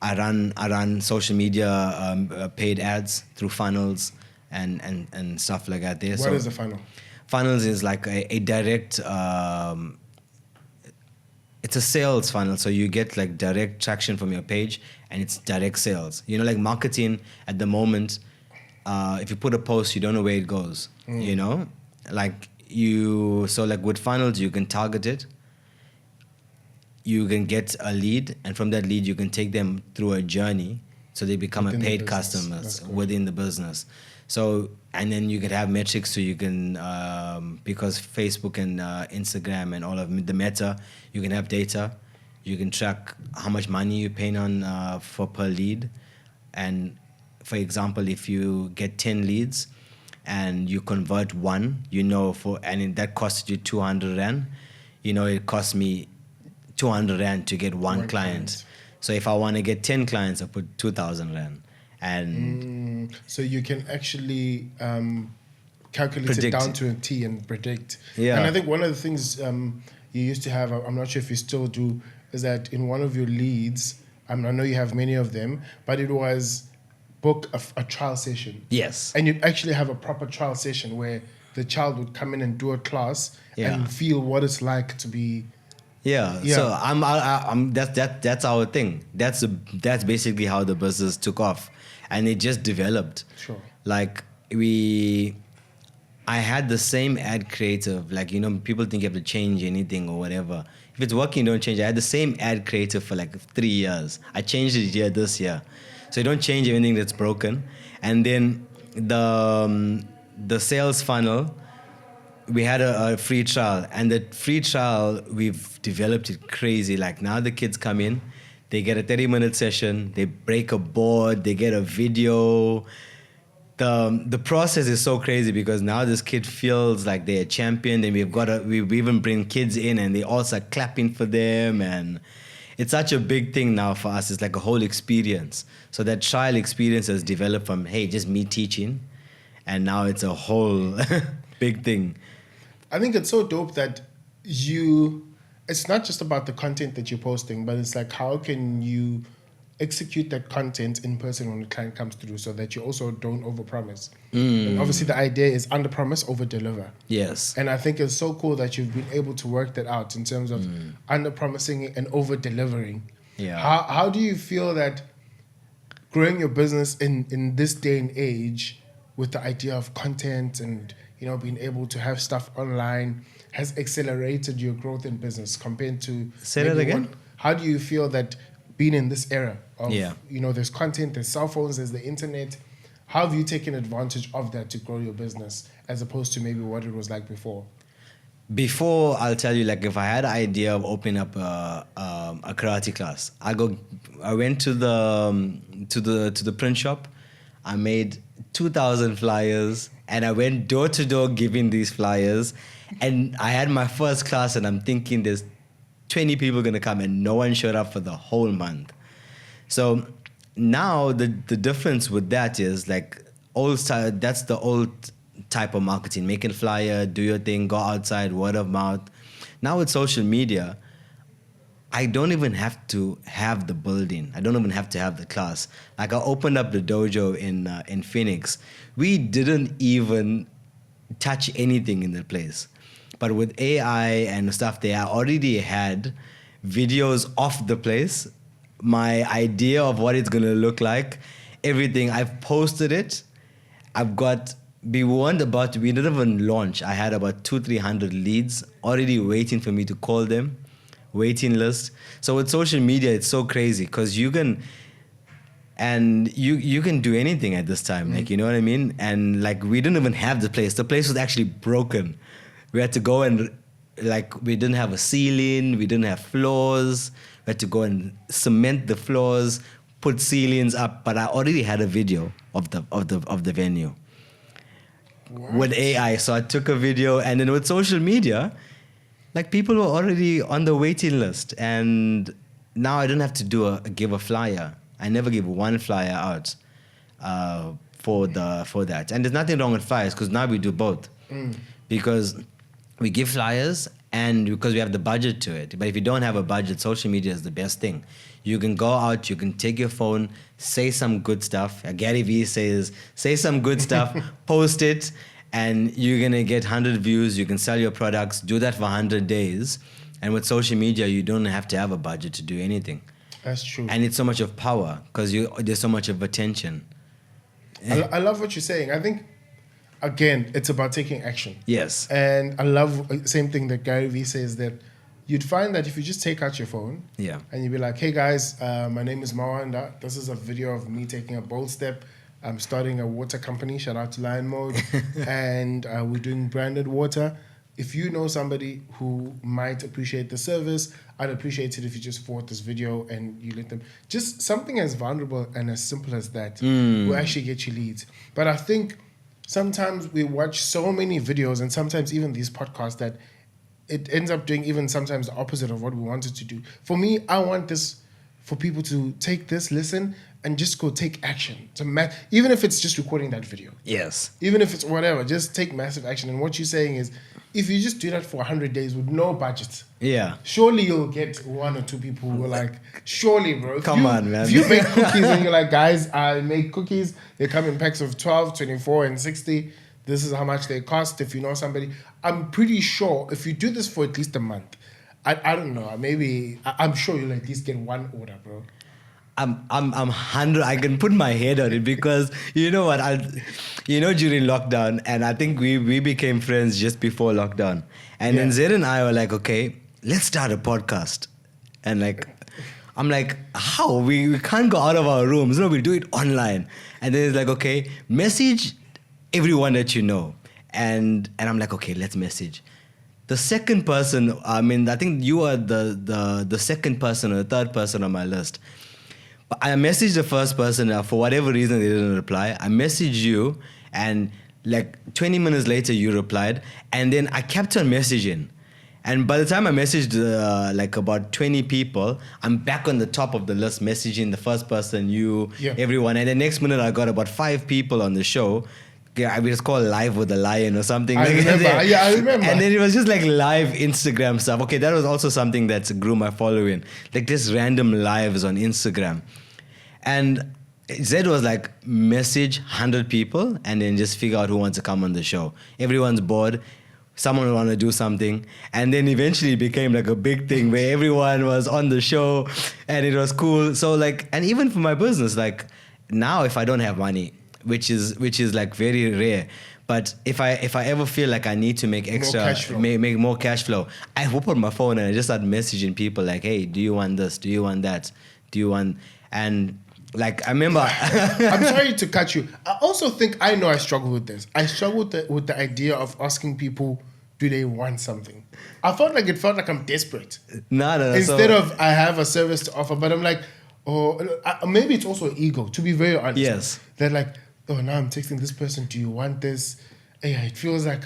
I run social media paid ads through funnels and stuff like that there. What is a funnel? Funnels is like a direct, it's a sales funnel. So you get like direct traction from your page, and it's direct sales. You know, like marketing at the moment, if you put a post, you don't know where it goes, you know? So with funnels, you can target it. You can get a lead, and from that lead, you can take them through a journey, so they become a paid customers within the business. So, and then you can have metrics, so you can, because Facebook and Instagram and all of the Meta, you can have data. You can track how much money you're paying on for per lead. And for example, if you get 10 leads and you convert one, and that costed you 200 Rand, it cost me 200 Rand to get one client. So if I want to get 10 clients, I put 2,000 Rand. And so you can actually calculate it down to a T and predict. Yeah. And I think one of the things you used to have, I'm not sure if you still do, is that in one of your leads, I know you have many of them, but it was book a trial session. Yes. And you'd actually have a proper trial session where the child would come in and do a class and feel what it's like to be. Yeah. So I'm that's our thing. That's basically how the business took off, and it just developed. Sure. I had the same ad creative. People think you have to change anything or whatever. If it's working, don't change it. I had the same ad creative for 3 years. I changed it this year. So you don't change anything that's broken. And then the sales funnel, we had a free trial, and the free trial, we've developed it crazy. Now the kids come in, they get a 30-minute session, they break a board, they get a video. The process is so crazy because now this kid feels like they're a champion, and we even bring kids in, and they all start clapping for them, and it's such a big thing now for us. It's like a whole experience. So that trial experience has developed from, hey, just me teaching, and now it's a whole big thing. I think it's so dope that it's not just about the content that you're posting, but it's like, how can you execute that content in person when the client comes through, so that you also don't overpromise. And obviously the idea is underpromise, overdeliver. Yes. And I think it's so cool that you've been able to work that out in terms of underpromising and over-delivering. Yeah. How do you feel that growing your business in this day and age with the idea of content and being able to have stuff online has accelerated your growth in business compared to... Say that again? How do you feel that being in this era of, there's content, there's cell phones, there's the internet, how have you taken advantage of that to grow your business as opposed to maybe what it was like before? Before, I'll tell you, if I had an idea of opening up a karate class, I went to the print shop, I made 2,000 flyers, and I went door to door giving these flyers, and I had my first class, and I'm thinking there's 20 people going to come, and no one showed up for the whole month. So now the difference with that is that's the old type of marketing, make a flyer, do your thing, go outside, word of mouth. Now with social media, I don't even have to have the building. I don't even have to have the class. I opened up the dojo in Phoenix. We didn't even touch anything in the place. But with AI and stuff there, I already had videos of the place, my idea of what it's going to look like, everything. I've posted it. We didn't even launch. I had about 200-300 leads already waiting for me to call them, waiting list. So with social media, it's so crazy because you can do anything at this time. You know what I mean? And we didn't even have the place. The place was actually broken. We had to go and, we didn't have a ceiling, we didn't have floors. We had to go and cement the floors, put ceilings up, but I already had a video of the venue. What? With AI. So I took a video, and then with social media, like people were already on the waiting list, and now I don't have to give a flyer. I never give one flyer out for that. And there's nothing wrong with flyers, because now we do both. Because we give flyers and because we have the budget to it. But if you don't have a budget, social media is the best thing. You can go out, you can take your phone, say some good stuff. Gary Vee says, say some good stuff, post it, and you're going to get 100 views. You can sell your products, do that for 100 days. And with social media, you don't have to have a budget to do anything. That's true. And it's so much of power because there's so much of attention. I love what you're saying. I think, again, it's about taking action. Yes. And I love same thing that Gary Vee says, that you'd find that if you just take out your phone and you'd be like, hey guys, my name is Mawanda. This is a video of me taking a bold step. I'm starting a water company. Shout out to Lion Mode. And we're doing branded water. If you know somebody who might appreciate the service, I'd appreciate it if you just forward this video and you let them. Just something as vulnerable and as simple as that will actually get you leads. But I think sometimes we watch so many videos and sometimes even these podcasts that it ends up doing even sometimes the opposite of what we wanted to do. For me, I want this for people to take this, listen, and just go take action. Even if it's just recording that video. Yes. Even if it's whatever, just take massive action. And what you're saying is, if you just do that for 100 days with no budget, surely you'll get one or two people who are like, surely, bro. Come on, man. If you make cookies and you're like, guys, I make cookies, they come in packs of 12, 24, and 60. This is how much they cost. If you know somebody, I'm pretty sure if you do this for at least a month, I don't know, maybe, I'm sure you'll at least get one order, bro. I'm 100. I can put my head on it because you know what? During lockdown, and I think we became friends just before lockdown. And then Zed and I were like, okay, let's start a podcast. And like, I'm like, how? We can't go out of our rooms. No, we'll do it online. And then it's like, okay, message everyone that you know. And I'm like, okay, let's message. The second person, I mean, I think you are the second person or the third person on my list. I messaged the first person, for whatever reason they didn't reply. I messaged you, and like 20 minutes later you replied, and then I kept on messaging. And by the time I messaged like about 20 people, I'm back on the top of the list messaging the first person, you, everyone. And the next minute I got about 5 people on the show. I was called Live with a Lion or something. I remember. And then it was just like live Instagram stuff. Okay, that was also something that grew my following. Like just random lives on Instagram. And Zed was like, message 100 people and then just figure out who wants to come on the show. Everyone's bored. Someone will want to do something. And then eventually it became like a big thing where everyone was on the show and it was cool. So like, and even for my business, like now if I don't have money, which is like very rare, but if I ever feel like I need to make extra, make more cash flow, I open my phone and I just start messaging people like, hey, do you want this? Do you want that? Do you want... And like, I remember... I'm sorry to cut you. I also think I struggle with this. I struggle with the idea of asking people, do they want something? It felt like I'm desperate. No. Instead of I have a service to offer, but I'm like, maybe it's also ego, to be very honest. Yes. They're like, oh, now I'm texting this person, do you want this? Yeah, it feels like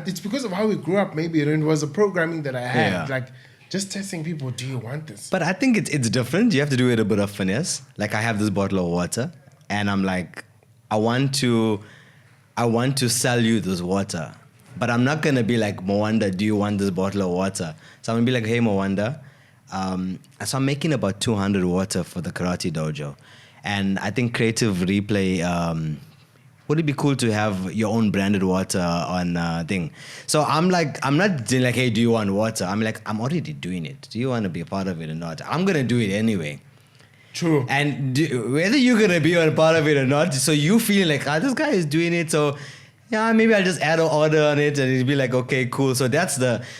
it's because of how we grew up, maybe. It was a programming that I had, like, just testing people, do you want this? But I think it's different. You have to do it a bit of finesse. Like I have this bottle of water and I'm like, I want to sell you this water. But I'm not going to be like, Mawanda, do you want this bottle of water? So I'm going to be like, hey, Mawanda. So I'm making about 200 water for the Karate Dojo. And I think Creative Replay... would it be cool to have your own branded water on thing? So I'm like, I'm not doing like, hey, do you want water? I'm like, I'm already doing it. Do you want to be a part of it or not? I'm going to do it anyway. True. And whether you're going to be a part of it or not, so you feel like, this guy is doing it, so yeah, maybe I'll just add an order on it and it'll be like, okay, cool. So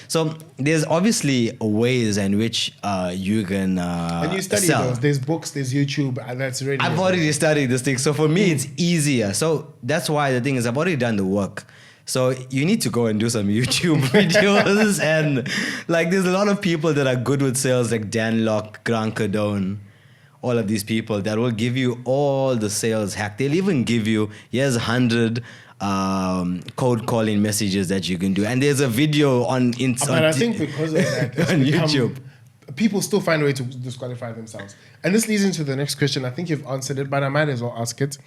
so there's obviously ways in which you can and you study sell. those. There's books, there's YouTube, and that's really... I've already studied this thing. So for me, it's easier. So that's why the thing is I've already done the work. So you need to go and do some YouTube videos. And like there's a lot of people that are good with sales like Dan Locke, Grant Cardone. all of these people that will give you all the sales hack. They'll even give you, here's 100 code calling messages that you can do. And there's a video on But I think because of that, it's on become- YouTube. people still find a way to disqualify themselves. And this leads into the next question. I think you've answered it, but I might as well ask it.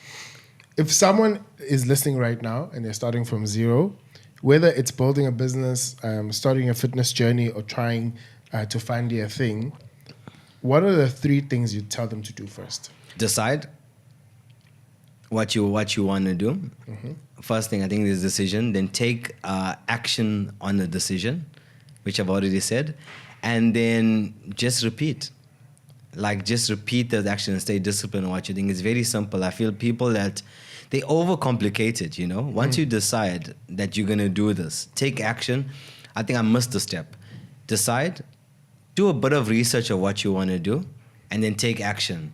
If someone is listening right now and they're starting from zero, whether it's building a business, starting a fitness journey, or trying to find their thing, what are the 3 things you tell them to do first? Decide what you want to do. Mm-hmm. First thing, I think, is decision. Then take action on the decision, which I've already said. And then just repeat. Just repeat the action and stay disciplined on what you think. It's very simple. I feel people that they overcomplicate it, you know. Once you decide that you're going to do this, take action. I think I missed a step. Decide, do a bit of research of what you want to do, and then take action.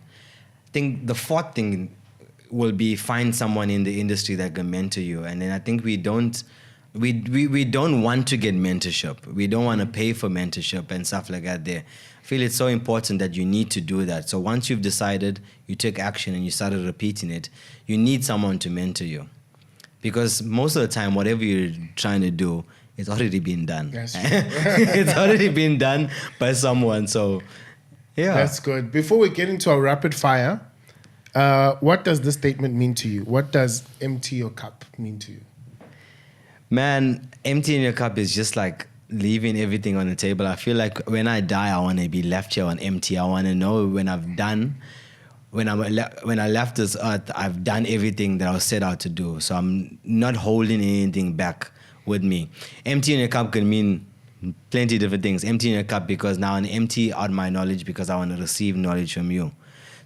I think the 4th thing will be find someone in the industry that can mentor you. And then I think we don't want to get mentorship. We don't want to pay for mentorship and stuff like that there. I feel it's so important that you need to do that. So once you've decided, you took action and you started repeating it, you need someone to mentor you. Because most of the time, whatever you're trying to do, it's already been done. That's true. It's already been done by someone. So, yeah. That's good. Before we get into our rapid fire, what does this statement mean to you? What does empty your cup mean to you? Man, emptying your cup is just like leaving everything on the table. I feel like when I die, I want to be left here on empty. I want to know when I left this earth, I've done everything that I was set out to do. So I'm not holding anything back with me. Emptying your cup can mean plenty of different things. Emptying your cup because now I'm empty out my knowledge because I want to receive knowledge from you.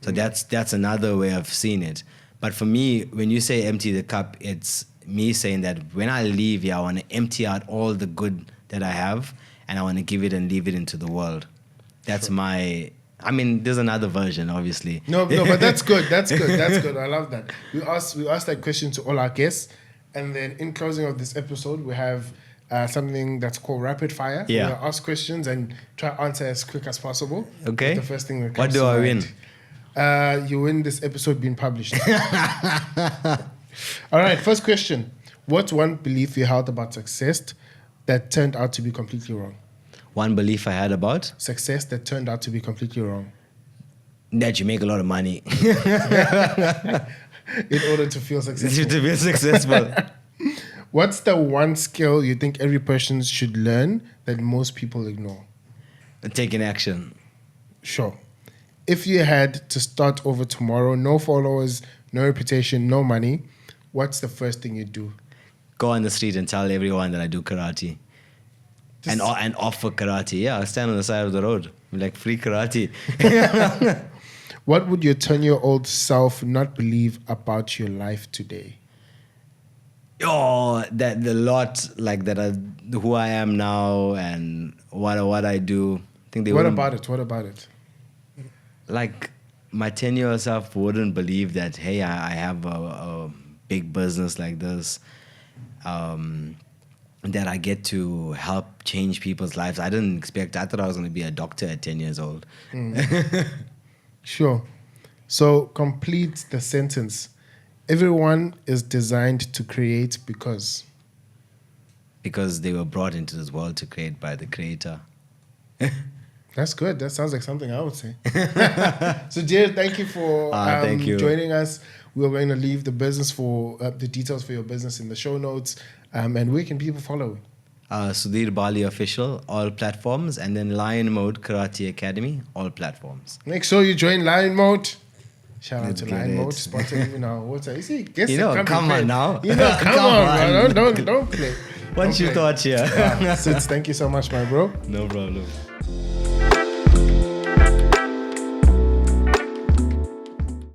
So that's another way of seeing it. But for me, when you say empty the cup, it's me saying that when I leave here, I want to empty out all the good that I have, and I want to give it and leave it into the world. That's my... I mean, there's another version, obviously. No, but that's good. That's good. I love that. We asked that question to all our guests, and then in closing of this episode, we have something that's called rapid fire. Yeah. We'll ask questions and try to answer as quick as possible. Okay. The first thing that comes What do to I mind. win? You win this episode being published. All right. First question: what's one belief you held about success that turned out to be completely wrong? One belief I had about? Success that turned out to be completely wrong. That you make a lot of money. In order to feel successful. To be successful. What's the one skill you think every person should learn that most people ignore? Taking action. Sure. If you had to start over tomorrow, no followers, no reputation, no money, what's the first thing you'd do? Go on the street and tell everyone that I do karate. And offer karate. Yeah, I'll stand on the side of the road. Like, free karate. What would your 10-year-old self not believe about your life today? Oh, that the lot, like that, who I am now and what I do. I think they What wouldn't- about it? Like, my 10-year-old self wouldn't believe that, hey, I have a big business like this, that I get to help change people's lives. I thought I was going to be a doctor at 10 years old. Sure. So complete the sentence. Everyone is designed to create because Because they were brought into this world to create by the Creator. That's good. That sounds like something I would say. So, Jared, thank you for thank you. joining us. We're going to leave the business for the details for your business in the show notes. And where can people follow? Sudhirballiofficial, all platforms, and then Lion Mode Karate Academy, all platforms. Make sure you join Lion Mode. Shout out Let's to get Lion it. Mode, sponsoring you know what's that? You see, guess You know, it, come on now. You know, come on, bro. Don't play. What you thought here? Sids, thank you so much, my bro. No problem.